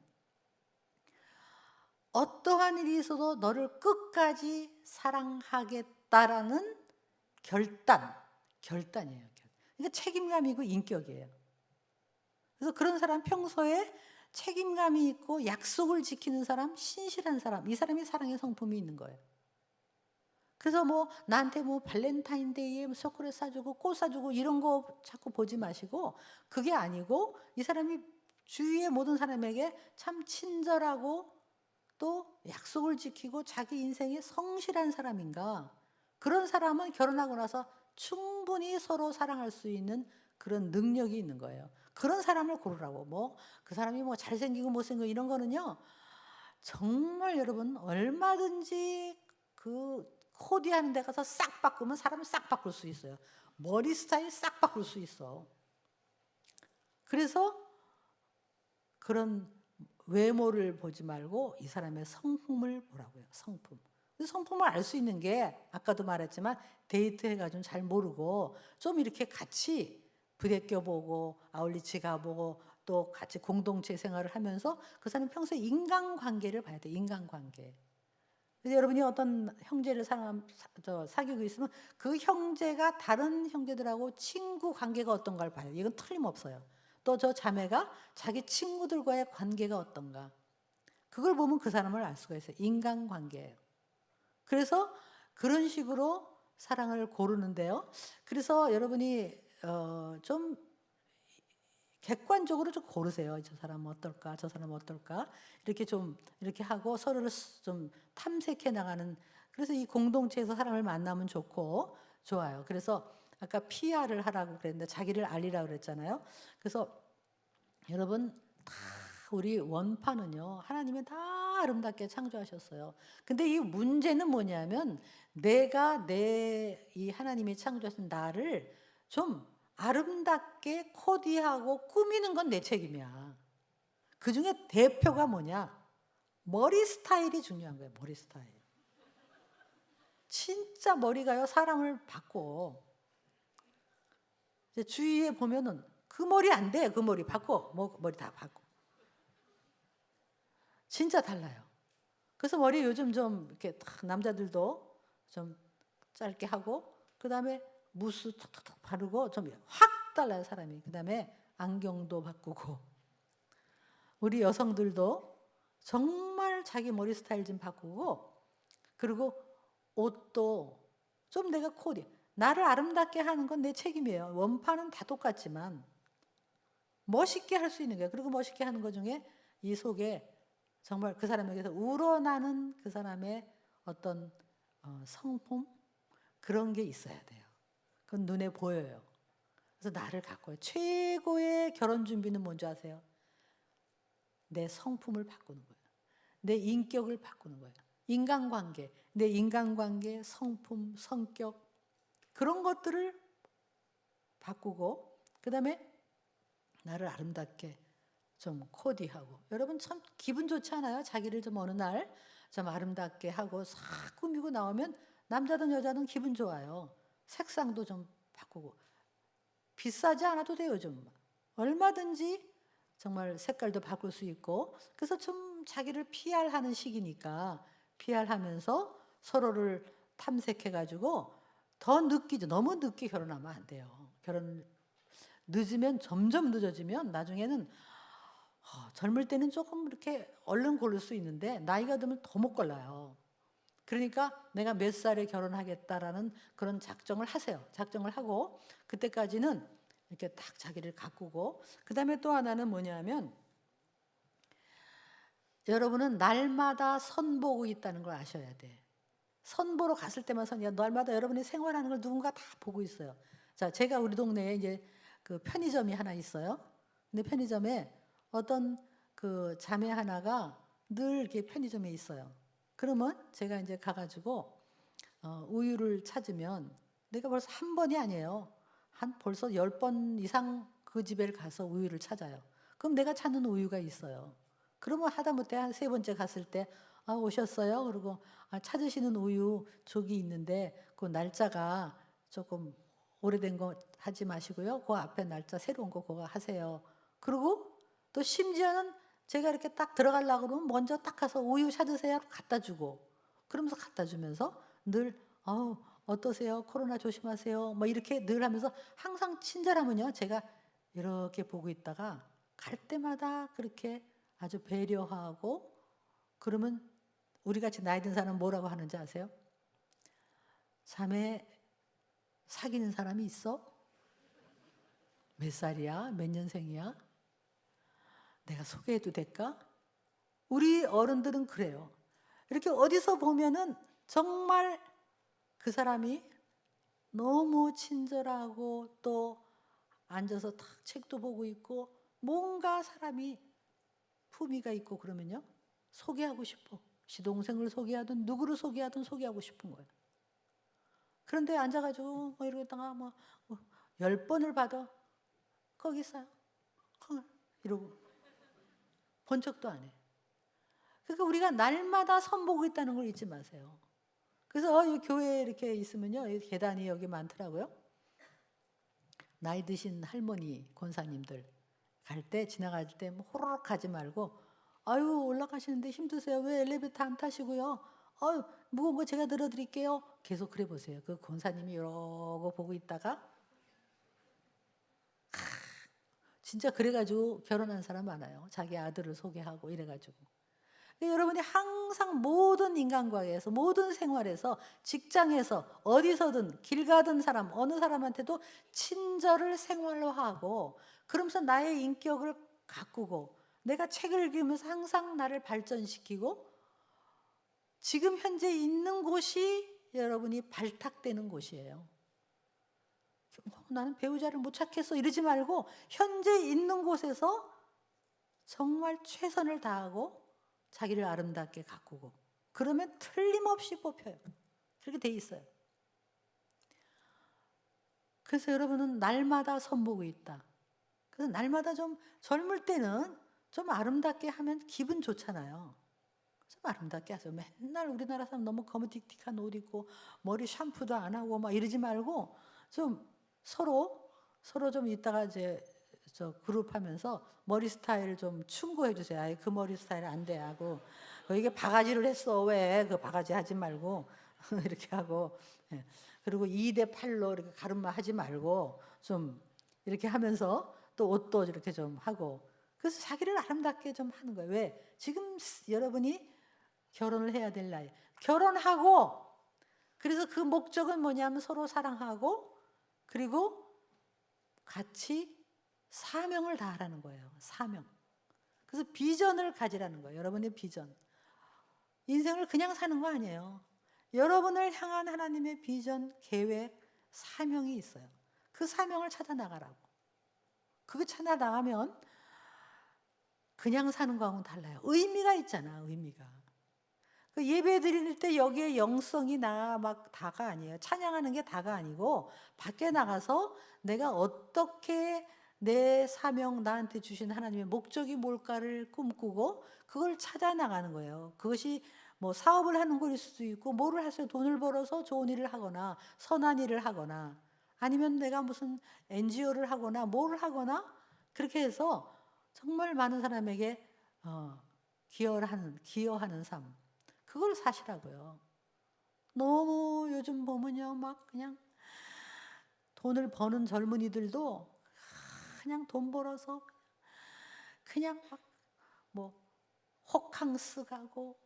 Speaker 2: 어떠한 일이 있어도 너를 끝까지 사랑하겠다라는 결단이에요. 그러니까 책임감이고 인격이에요. 그래서 그런 사람 평소에 책임감이 있고 약속을 지키는 사람, 신실한 사람, 이 사람이 사랑의 성품이 있는 거예요. 그래서 뭐 나한테 뭐 발렌타인데이에 초콜릿 사주고 꽃 사주고 이런 거 자꾸 보지 마시고 그게 아니고 이 사람이 주위의 모든 사람에게 참 친절하고 또 약속을 지키고 자기 인생에 성실한 사람인가. 그런 사람은 결혼하고 나서 충분히 서로 사랑할 수 있는 그런 능력이 있는 거예요. 그런 사람을 고르라고. 뭐 그 사람이 뭐 잘생기고 못생기고 이런 거는요. 정말 여러분 얼마든지 그 코디하는 데 가서 싹 바꾸면 사람을 싹 바꿀 수 있어요. 머리 스타일 싹 바꿀 수 있어. 그래서 그런 외모를 보지 말고 이 사람의 성품을 보라고요. 성품. 성품을 알 수 있는 게 아까도 말했지만 데이트 해가지고 잘 모르고 좀 이렇게 같이 부대껴 보고 아울리치 가보고 또 같이 공동체 생활을 하면서 그 사람 평소에 인간관계를 봐야 돼요. 인간관계. 그래서 여러분이 어떤 형제를 사귀고 있으면 그 형제가 다른 형제들하고 친구 관계가 어떤가를 봐요. 이건 틀림없어요. 또 저 자매가 자기 친구들과의 관계가 어떤가. 그걸 보면 그 사람을 알 수가 있어요. 인간관계예요. 그래서 그런 식으로 사랑을 고르는데요. 그래서 여러분이 좀 객관적으로 좀 고르세요. 저 사람 어떨까? 저 사람 어떨까? 이렇게 좀 이렇게 하고 서로를 좀 탐색해 나가는. 그래서 이 공동체에서 사람을 만나면 좋고 좋아요. 그래서 아까 PR을 하라고 그랬는데 자기를 알리라고 그랬잖아요. 그래서 여러분 다 우리 원판은요. 하나님이 다 아름답게 창조하셨어요. 근데 이 문제는 뭐냐면 내가 이 하나님이 창조하신 나를 좀 아름답게 코디하고 꾸미는 건 내 책임이야. 그 중에 대표가 뭐냐? 머리 스타일이 중요한 거예요. 머리 스타일. 진짜 머리가요 사람을 바꿔. 이제 주위에 보면은 그 머리 안 돼. 그 머리 바꿔. 뭐 머리 다 바꿔. 진짜 달라요. 그래서 머리 요즘 좀 이렇게 남자들도 좀 짧게 하고 그다음에 무스 톡톡톡 바르고 좀 확 달라요 사람이. 그다음에 안경도 바꾸고 우리 여성들도 정말 자기 머리 스타일 좀 바꾸고 그리고 옷도 좀 내가 코디 나를 아름답게 하는 건 내 책임이에요. 원판은 다 똑같지만 멋있게 할 수 있는 거예요. 그리고 멋있게 하는 것 중에 이 속에 정말 그 사람에게서 우러나는 그 사람의 어떤 성품 그런 게 있어야 돼요. 그건 눈에 보여요. 그래서 나를 갖고요. 최고의 결혼 준비는 뭔지 아세요? 내 성품을 바꾸는 거예요. 내 인격을 바꾸는 거예요. 인간관계, 내 인간관계, 성품, 성격 그런 것들을 바꾸고 그다음에 나를 아름답게 좀 코디하고 여러분 참 기분 좋지 않아요? 자기를 좀 어느 날 좀 아름답게 하고 싹 꾸미고 나오면 남자든 여자든 기분 좋아요. 색상도 좀 바꾸고 비싸지 않아도 돼요. 요즘 얼마든지 정말 색깔도 바꿀 수 있고 그래서 좀 자기를 PR하는 시기니까 PR하면서 서로를 탐색해가지고 더 늦기죠. 너무 늦게 결혼하면 안 돼요. 결혼 늦으면 점점 늦어지면 나중에는 젊을 때는 조금 이렇게 얼른 고를 수 있는데 나이가 들면 더 못 골라요. 그러니까 내가 몇 살에 결혼하겠다라는 그런 작정을 하세요. 작정을 하고 그때까지는 이렇게 딱 자기를 가꾸고, 그다음에 또 하나는 뭐냐면 여러분은 날마다 선보고 있다는 걸 아셔야 돼. 선보러 갔을 때만 선이야. 날마다 여러분이 생활하는 걸 누군가 다 보고 있어요. 자, 제가 우리 동네에 이제 그 편의점이 하나 있어요. 근데 편의점에 어떤 그 자매 하나가 늘 이렇게 편의점에 있어요. 그러면 제가 이제 가가지고 우유를 찾으면 내가 벌써 한 번이 아니에요. 한 벌써 10번 이상 그 집에 가서 우유를 찾아요. 그럼 내가 찾는 우유가 있어요. 그러면 하다못해 한 3번째 갔을 때 오셨어요? 그리고 찾으시는 우유 저기 있는데 그 날짜가 조금 오래된 거 하지 마시고요. 그 앞에 날짜 새로운 거 그거 하세요. 그리고 또 심지어는 제가 이렇게 딱 들어가려고 그러면 먼저 딱 가서 우유 찾으세요. 갖다 주고, 그러면서 갖다 주면서 늘 어떠세요? 코로나 조심하세요. 뭐 이렇게 늘 하면서 항상 친절하면요. 제가 이렇게 보고 있다가 갈 때마다 그렇게 아주 배려하고, 그러면 우리 같이 나이 든 사람은 뭐라고 하는지 아세요? 자매 사귀는 사람이 있어? 몇 살이야? 몇 년생이야? 내가 소개해도 될까? 우리 어른들은 그래요. 이렇게 어디서 보면은 정말 그 사람이 너무 친절하고 또 앉아서 탁 책도 보고 있고 뭔가 사람이 품위가 있고 그러면요. 소개하고 싶어. 시동생을 소개하든 누구를 소개하든 소개하고 싶은 거예요. 그런데 앉아가지고 뭐 이러다가 뭐 10번을 받아. 거기 있어요. 이러고 본 척도 안 해. 그러니까 우리가 날마다 선보고 있다는 걸 잊지 마세요. 그래서 이 교회에 이렇게 있으면요. 계단이 여기 많더라고요. 나이 드신 할머니 권사님들 갈 때 지나갈 때 뭐 호로록 가지 말고 아유 올라가시는데 힘드세요. 왜 엘리베이터 안 타시고요. 아유 무거운 거 제가 들어드릴게요. 계속 그래 보세요. 그 권사님이 이러고 보고 있다가 진짜 그래가지고 결혼한 사람 많아요. 자기 아들을 소개하고 이래가지고. 여러분이 항상 모든 인간관계에서 모든 생활에서 직장에서 어디서든 길 가던 사람 어느 사람한테도 친절을 생활화하고 그러면서 나의 인격을 가꾸고 내가 책을 읽으면서 항상 나를 발전시키고 지금 현재 있는 곳이 여러분이 발탁되는 곳이에요. 나는 배우자를 못 찾겠어 이러지 말고 현재 있는 곳에서 정말 최선을 다하고 자기를 아름답게 가꾸고 그러면 틀림없이 뽑혀요. 그렇게 돼 있어요. 그래서 여러분은 날마다 선보고 있다. 그래서 날마다 좀 젊을 때는 좀 아름답게 하면 기분 좋잖아요. 좀 아름답게 하세요. 맨날 우리나라 사람 너무 거무틱틱한 옷 입고 머리 샴푸도 안 하고 막 이러지 말고 좀 서로 좀 이따가 이제 저 그룹 하면서 머리 스타일 좀 충고해 주세요. 아이 그 머리 스타일 안 돼 하고 이게 바가지를 했어 왜 그 바가지 하지 말고 이렇게 하고 그리고 2대 8로 이렇게 가름마 하지 말고 좀 이렇게 하면서 또 옷도 이렇게 좀 하고 그래서 자기를 아름답게 좀 하는 거예요. 왜 지금 여러분이 결혼을 해야 될 나이 결혼하고 그래서 그 목적은 뭐냐면 서로 사랑하고 그리고 같이 사명을 다하라는 거예요. 사명. 그래서 비전을 가지라는 거예요. 여러분의 비전. 인생을 그냥 사는 거 아니에요. 여러분을 향한 하나님의 비전, 계획, 사명이 있어요. 그 사명을 찾아 나가라고. 그거 찾아 나가면 그냥 사는 거하고는 달라요. 의미가 있잖아, 의미가. 그 예배 드릴 때 여기에 영성이 막 다가 아니에요. 찬양하는 게 다가 아니고 밖에 나가서 내가 어떻게 내 사명 나한테 주신 하나님의 목적이 뭘까를 꿈꾸고 그걸 찾아 나가는 거예요. 그것이 뭐 사업을 하는 거일 수도 있고 뭐를 하세요. 돈을 벌어서 좋은 일을 하거나 선한 일을 하거나 아니면 내가 무슨 NGO를 하거나 뭘 하거나 그렇게 해서 정말 많은 사람에게 기여하는 삶. 그걸 사시라고요. 너무 요즘 보면요, 막 그냥 돈을 버는 젊은이들도 그냥 돈 벌어서 그냥 막 뭐 호캉스 가고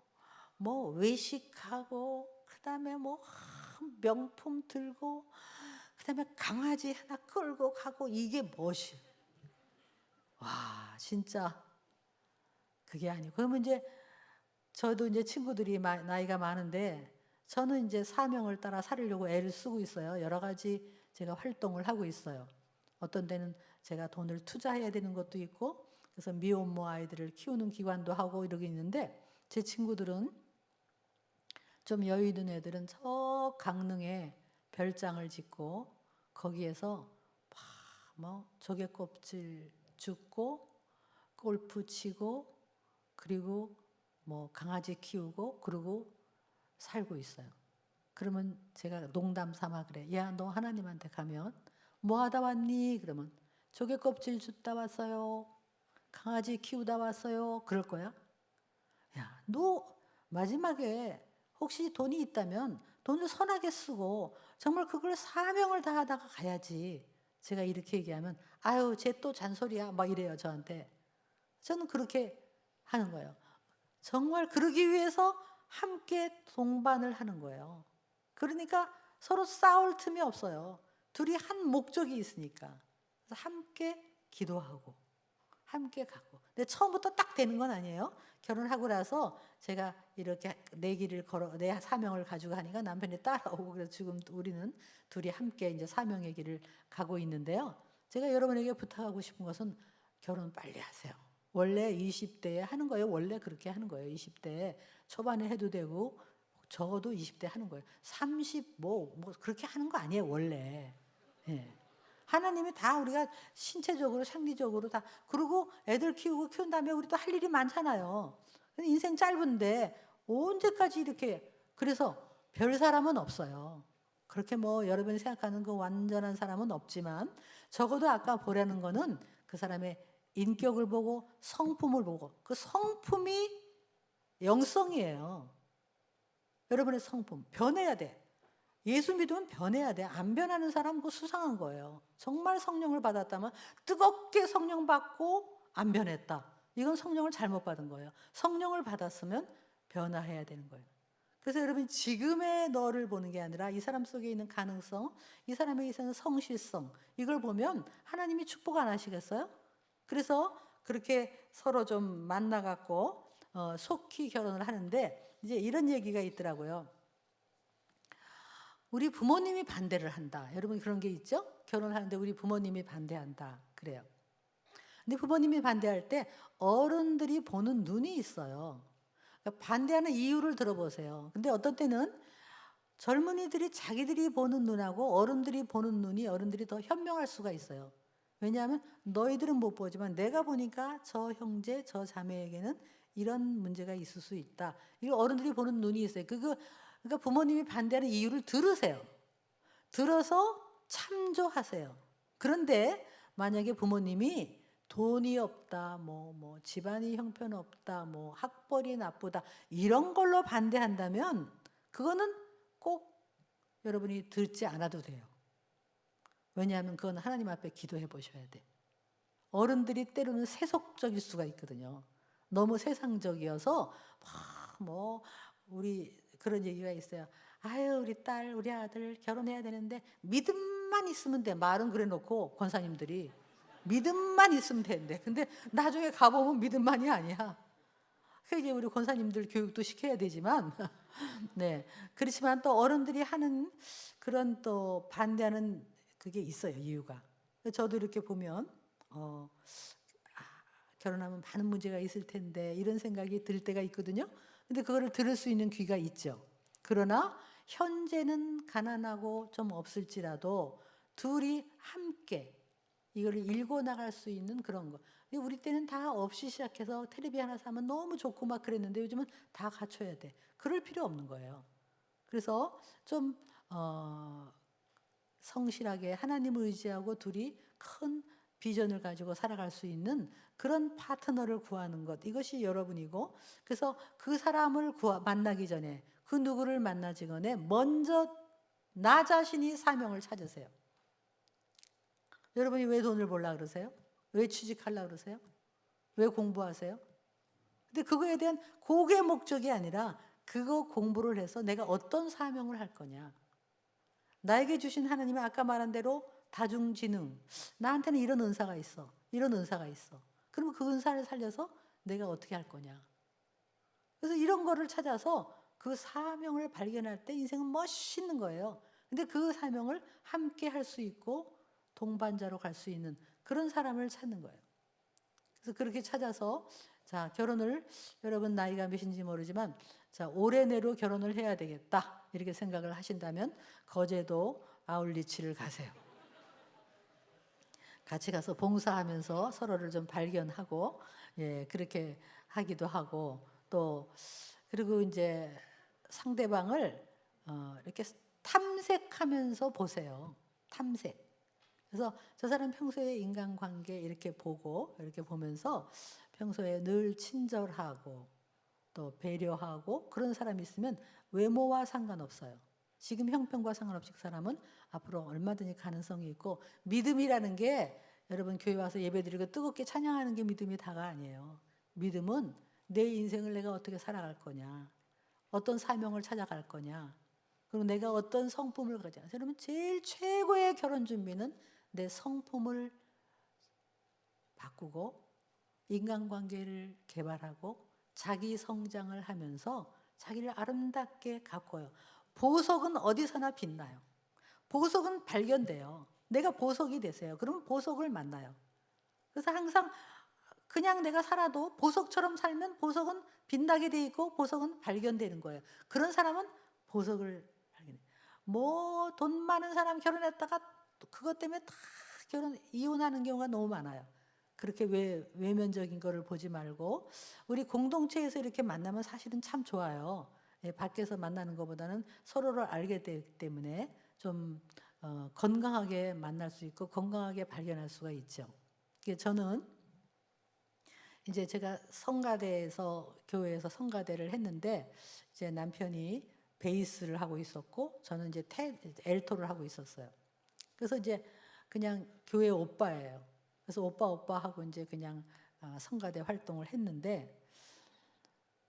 Speaker 2: 뭐 외식하고 그다음에 뭐 명품 들고 그다음에 강아지 하나 끌고 가고 이게 무엇이? 와 진짜 그게 아니고 그러면 이제 저도 이제 친구들이 나이가 많은데 저는 이제 사명을 따라 살려고 애를 쓰고 있어요. 여러 가지 제가 활동을 하고 있어요. 어떤 데는 제가 돈을 투자해야 되는 것도 있고 그래서 미혼모 아이들을 키우는 기관도 하고 이러고 있는데 제 친구들은 좀 여유 있는 애들은 저 강릉에 별장을 짓고 거기에서 뭐 조개 껍질 줍고 골프 치고 그리고 뭐 강아지 키우고 그러고 살고 있어요. 그러면 제가 농담 삼아 그래. 야, 너 하나님한테 가면 뭐 하다 왔니? 그러면 조개 껍질 줍다 왔어요. 강아지 키우다 왔어요. 그럴 거야? 야, 너 마지막에 혹시 돈이 있다면 돈을 선하게 쓰고 정말 그걸 사명을 다하다가 가야지. 제가 이렇게 얘기하면 아유, 쟤 또 잔소리야. 막 이래요, 저한테. 저는 그렇게 하는 거예요. 정말 그러기 위해서 함께 동반을 하는 거예요. 그러니까 서로 싸울 틈이 없어요. 둘이 한 목적이 있으니까. 그래서 함께 기도하고 함께 가고. 근데 처음부터 딱 되는 건 아니에요. 결혼하고 나서 제가 이렇게 내 길을 걸어 내 사명을 가지고 하니까 남편이 따라오고 그래서 지금 우리는 둘이 함께 이제 사명의 길을 가고 있는데요. 제가 여러분에게 부탁하고 싶은 것은 결혼 빨리 하세요. 원래 20대에 하는 거예요. 원래 그렇게 하는 거예요. 20대 초반에 해도 되고 적어도 20대 하는 거예요. 30 뭐 그렇게 하는 거 아니에요. 원래. 예. 하나님이 다 우리가 신체적으로 생리적으로 다 그리고 애들 키우고 키운 다음에 우리도 할 일이 많잖아요. 인생 짧은데 언제까지 이렇게 그래서 별 사람은 없어요. 그렇게 뭐 여러분이 생각하는 그 완전한 사람은 없지만 적어도 아까 보라는 거는 그 사람의 인격을 보고 성품을 보고 그 성품이 영성이에요. 여러분의 성품 변해야 돼. 예수 믿으면 변해야 돼. 안 변하는 사람 그 수상한 거예요. 정말 성령을 받았다면 뜨겁게 성령 받고 안 변했다. 이건 성령을 잘못 받은 거예요. 성령을 받았으면 변화해야 되는 거예요. 그래서 여러분 지금의 너를 보는 게 아니라 이 사람 속에 있는 가능성, 이 사람에 있는 성실성 이걸 보면 하나님이 축복 안 하시겠어요? 그래서 그렇게 서로 좀 만나갖고 속히 결혼을 하는데 이제 이런 얘기가 있더라고요. 우리 부모님이 반대를 한다. 여러분 그런 게 있죠? 결혼하는데 우리 부모님이 반대한다. 그래요. 근데 부모님이 반대할 때 어른들이 보는 눈이 있어요. 그러니까 반대하는 이유를 들어보세요. 근데 어떤 때는 젊은이들이 자기들이 보는 눈하고 어른들이 보는 눈이 어른들이 더 현명할 수가 있어요. 왜냐하면 너희들은 못 보지만 내가 보니까 저 형제, 저 자매에게는 이런 문제가 있을 수 있다. 이거 어른들이 보는 눈이 있어요. 그러니까 부모님이 반대하는 이유를 들으세요. 들어서 참조하세요. 그런데 만약에 부모님이 돈이 없다, 뭐 집안이 형편없다, 뭐 학벌이 나쁘다 이런 걸로 반대한다면 그거는 꼭 여러분이 듣지 않아도 돼요. 왜냐하면 그건 하나님 앞에 기도해 보셔야 돼. 어른들이 때로는 세속적일 수가 있거든요. 너무 세상적이어서 뭐 우리 그런 얘기가 있어요. 아유 우리 딸 우리 아들 결혼해야 되는데 믿음만 있으면 돼. 말은 그래 놓고 권사님들이 믿음만 있으면 된대. 근데 나중에 가보면 믿음만이 아니야. 그 이제 우리 권사님들 교육도 시켜야 되지만 네 그렇지만 또 어른들이 하는 그런 또 반대하는 그게 있어요. 이유가. 저도 이렇게 보면 결혼하면 많은 문제가 있을 텐데 이런 생각이 들 때가 있거든요. 근데 그거를 들을 수 있는 귀가 있죠. 그러나 현재는 가난하고 좀 없을지라도 둘이 함께 이걸 읽어 나갈 수 있는 그런 거. 근데 우리 때는 다 없이 시작해서 텔레비 하나 사면 너무 좋고 막 그랬는데 요즘은 다 갖춰야 돼. 그럴 필요 없는 거예요. 그래서 좀 성실하게 하나님을 의지하고 둘이 큰 비전을 가지고 살아갈 수 있는 그런 파트너를 구하는 것 이것이 여러분이고 그래서 그 사람을 만나기 전에 그 누구를 만나기 전에 먼저 나 자신이 사명을 찾으세요. 여러분이 왜 돈을 벌려고 그러세요? 왜 취직하려고 그러세요? 왜 공부하세요? 근데 그거에 대한 그게 목적이 아니라 그거 공부를 해서 내가 어떤 사명을 할 거냐. 나에게 주신 하나님의 아까 말한 대로 다중지능. 나한테는 이런 은사가 있어. 이런 은사가 있어. 그러면 그 은사를 살려서 내가 어떻게 할 거냐. 그래서 이런 거를 찾아서 그 사명을 발견할 때 인생은 멋있는 거예요. 근데 그 사명을 함께 할 수 있고 동반자로 갈 수 있는 그런 사람을 찾는 거예요. 그래서 그렇게 찾아서 자, 결혼을 여러분 나이가 몇인지 모르지만 자, 올해 내로 결혼을 해야 되겠다. 이렇게 생각을 하신다면 거제도 아울리치를 가세요. 같이 가서 봉사하면서 서로를 좀 발견하고 예, 그렇게 하기도 하고 또 그리고 이제 상대방을 이렇게 탐색하면서 보세요. 탐색. 그래서 저 사람 평소에 인간관계 이렇게 보고 이렇게 보면서 평소에 늘 친절하고 또 배려하고 그런 사람이 있으면 외모와 상관없어요. 지금 형편과 상관없이 그 사람은 앞으로 얼마든지 가능성이 있고 믿음이라는 게 여러분 교회 와서 예배드리고 뜨겁게 찬양하는 게 믿음이 다가 아니에요. 믿음은 내 인생을 내가 어떻게 살아갈 거냐. 어떤 사명을 찾아갈 거냐. 그리고 내가 어떤 성품을 가져야. 여러분 제일 최고의 결혼 준비는 내 성품을 바꾸고 인간관계를 개발하고 자기 성장을 하면서 자기를 아름답게 가꿔요. 보석은 어디서나 빛나요. 보석은 발견돼요. 내가 보석이 되세요. 그러면 보석을 만나요. 그래서 항상 그냥 내가 살아도 보석처럼 살면 보석은 빛나게 돼 있고 보석은 발견되는 거예요. 그런 사람은 보석을 발견해. 뭐 돈 많은 사람 결혼했다가 그것 때문에 다 이혼하는 경우가 너무 많아요. 그렇게 외면적인 거를 보지 말고 우리 공동체에서 이렇게 만나면 사실은 참 좋아요. 예, 밖에서 만나는 것보다는 서로를 알게 되기 때문에 좀 건강하게 만날 수 있고 건강하게 발견할 수가 있죠. 저는 이제 제가 성가대에서 교회에서 성가대를 했는데 이제 남편이 베이스를 하고 있었고 저는 이제 엘토를 하고 있었어요. 그래서 이제 그냥 교회 오빠예요. 그래서 오빠 하고 이제 그냥 성가대 활동을 했는데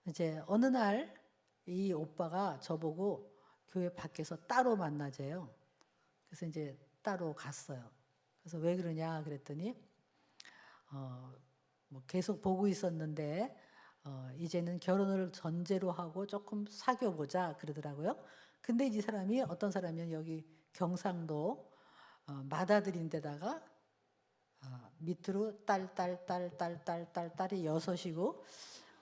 Speaker 2: 이제 어느 날 이 오빠가 저보고 교회 밖에서 따로 만나재요. 그래서 이제 따로 갔어요. 그래서 왜 그러냐 그랬더니 뭐 계속 보고 있었는데 이제는 결혼을 전제로 하고 조금 사귀어보자 그러더라고요. 근데 이 사람이 어떤 사람이면 여기 경상도 마다들인 데다가 밑으로 딸이 여섯이고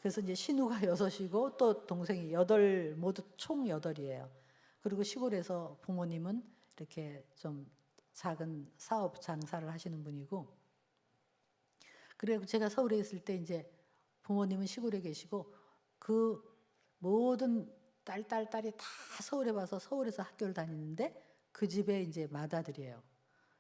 Speaker 2: 그래서 이제 신우가 여섯이고 또 동생이 여덟 모두 총 여덟이에요. 그리고 시골에서 부모님은 이렇게 좀 작은 사업 장사를 하시는 분이고 그리고 제가 서울에 있을 때 이제 부모님은 시골에 계시고 그 모든 딸이 다 서울에 와서 서울에서 학교를 다니는데 그 집에 이제 맏아들이에요.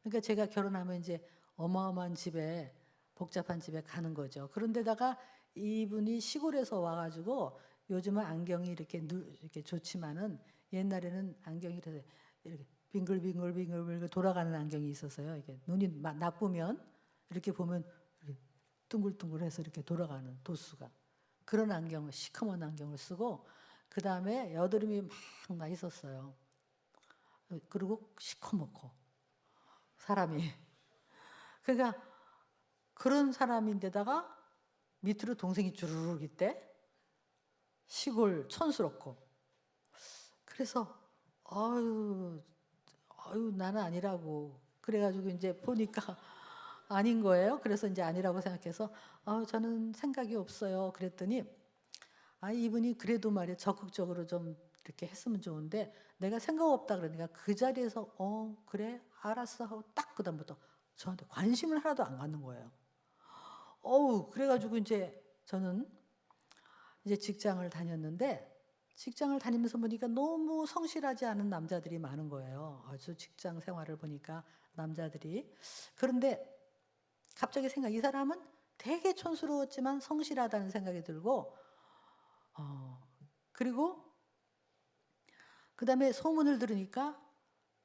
Speaker 2: 그러니까 제가 결혼하면 이제 어마어마한 집에 복잡한 집에 가는 거죠. 그런데다가 이분이 시골에서 와가지고 요즘은 안경이 이렇게 좋지만은 옛날에는 안경이 이렇게 빙글빙글 돌아가는 안경이 있었어요. 이게 눈이 나쁘면 이렇게 보면 이렇게 둥글둥글해서 이렇게 돌아가는 도수가 그런 안경을 시커먼 안경을 쓰고 그 다음에 여드름이 막 나 있었어요. 그리고 시커멓고 사람이 그러니까 그런 사람인데다가 밑으로 동생이 주르륵 있대. 시골 촌스럽고. 그래서 아유 나는 아니라고. 그래가지고 이제 보니까 아닌 거예요. 그래서 이제 아니라고 생각해서 저는 생각이 없어요. 그랬더니 이분이 그래도 말이야 적극적으로 좀 이렇게 했으면 좋은데 내가 생각 없다 그러니까 그 자리에서 그래 알았어 하고 딱 그다음부터 저한테 관심을 하나도 안 갖는 거예요. 그래가지고 이제 저는 이제 직장을 다녔는데 직장을 다니면서 보니까 너무 성실하지 않은 남자들이 많은 거예요. 아주 직장 생활을 보니까 남자들이. 그런데 갑자기 이 사람은 되게 촌스러웠지만 성실하다는 생각이 들고 그리고 그 다음에 소문을 들으니까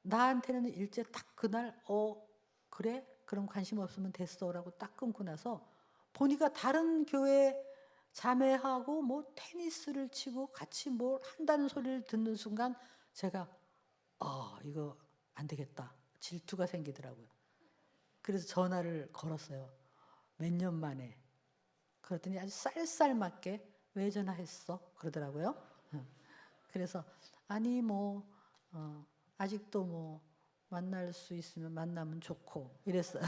Speaker 2: 나한테는 일제 딱 그날 그래? 그럼 관심 없으면 됐어라고 딱 끊고 나서 보니까 다른 교회 자매하고 뭐 테니스를 치고 같이 뭘 한다는 소리를 듣는 순간 제가 이거 안 되겠다. 질투가 생기더라고요. 그래서 전화를 걸었어요. 몇 년 만에. 그랬더니 아주 쌀쌀맞게 왜 전화했어? 그러더라고요. 그래서 아니 뭐 아직도 뭐 만날 수 있으면 만나면 좋고 이랬어요.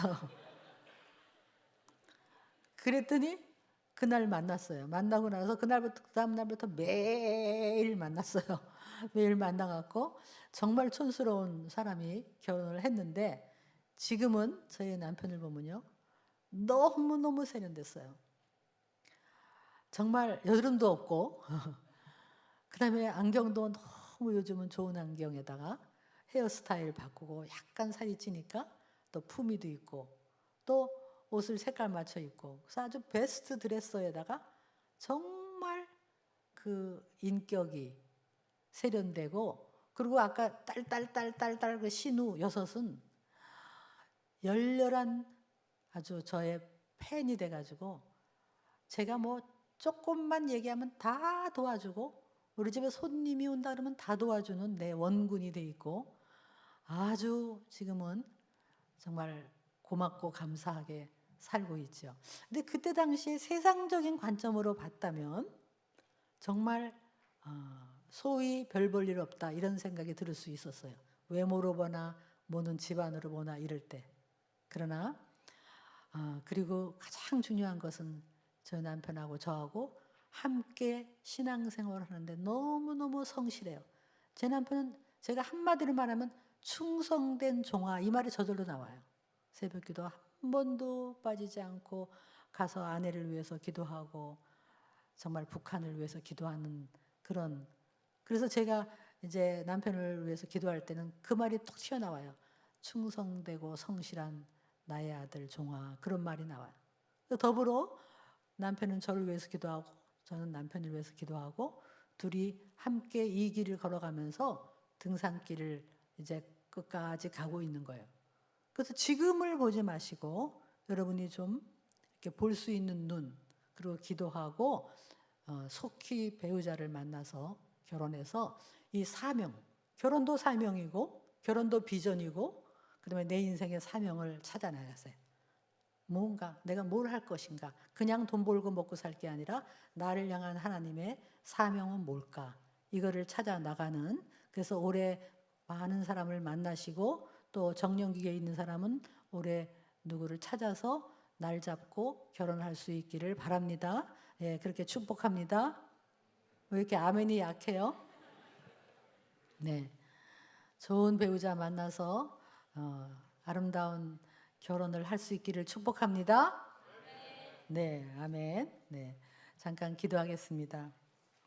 Speaker 2: 그랬더니 그날 만났어요. 만나고 나서 그날부터 그 다음 날부터 매일 만났어요. 매일 만나갖고 정말 촌스러운 사람이 결혼을 했는데 지금은 저희 남편을 보면요. 너무너무 세련됐어요. 정말 여드름도 없고 그다음에 안경도 너무 요즘은 좋은 안경에다가 헤어스타일 바꾸고 약간 살이 찌니까 또 품위도 있고 또 옷을 색깔 맞춰 입고 그래서 아주 베스트 드레서에다가 정말 그 인격이 세련되고 그리고 아까 딸딸딸딸딸 그 신우 여섯은 열렬한 아주 저의 팬이 돼가지고 제가 뭐 조금만 얘기하면 다 도와주고 우리 집에 손님이 온다 그러면 다 도와주는 내 원군이 돼 있고 아주 지금은 정말 고맙고 감사하게 살고 있죠. 근데 그때 당시에 세상적인 관점으로 봤다면 정말 소위 별 볼 일 없다 이런 생각이 들 수 있었어요. 외모로 보나 뭐는 집안으로 보나 이럴 때. 그러나 그리고 가장 중요한 것은 저희 남편하고 저하고 함께 신앙생활을 하는데 너무너무 성실해요. 제 남편은 제가 한마디로 말하면 충성된 종아 이 말이 저절로 나와요. 새벽기도 한 번도 빠지지 않고 가서 아내를 위해서 기도하고 정말 북한을 위해서 기도하는 그런 그래서 제가 이제 남편을 위해서 기도할 때는 그 말이 톡 튀어나와요. 충성되고 성실한 나의 아들 종아 그런 말이 나와요. 더불어 남편은 저를 위해서 기도하고 저는 남편을 위해서 기도하고 둘이 함께 이 길을 걸어가면서 등산길을 이제 끝까지 가고 있는 거예요. 그래서 지금을 보지 마시고 여러분이 좀 이렇게 볼 수 있는 눈 그리고 기도하고 속히 배우자를 만나서 결혼해서 이 사명 결혼도 사명이고 결혼도 비전이고 그다음에 내 인생의 사명을 찾아 나갔어요. 뭔가 내가 뭘 할 것인가 그냥 돈 벌고 먹고 살 게 아니라 나를 향한 하나님의 사명은 뭘까 이거를 찾아 나가는 그래서 올해 많은 사람을 만나시고 또 정년기에 있는 사람은 올해 누구를 찾아서 날 잡고 결혼할 수 있기를 바랍니다. 예, 그렇게 축복합니다. 왜 이렇게 아멘이 약해요? 네, 좋은 배우자 만나서 아름다운 결혼을 할 수 있기를 축복합니다. 네, 아멘. 네, 잠깐 기도하겠습니다.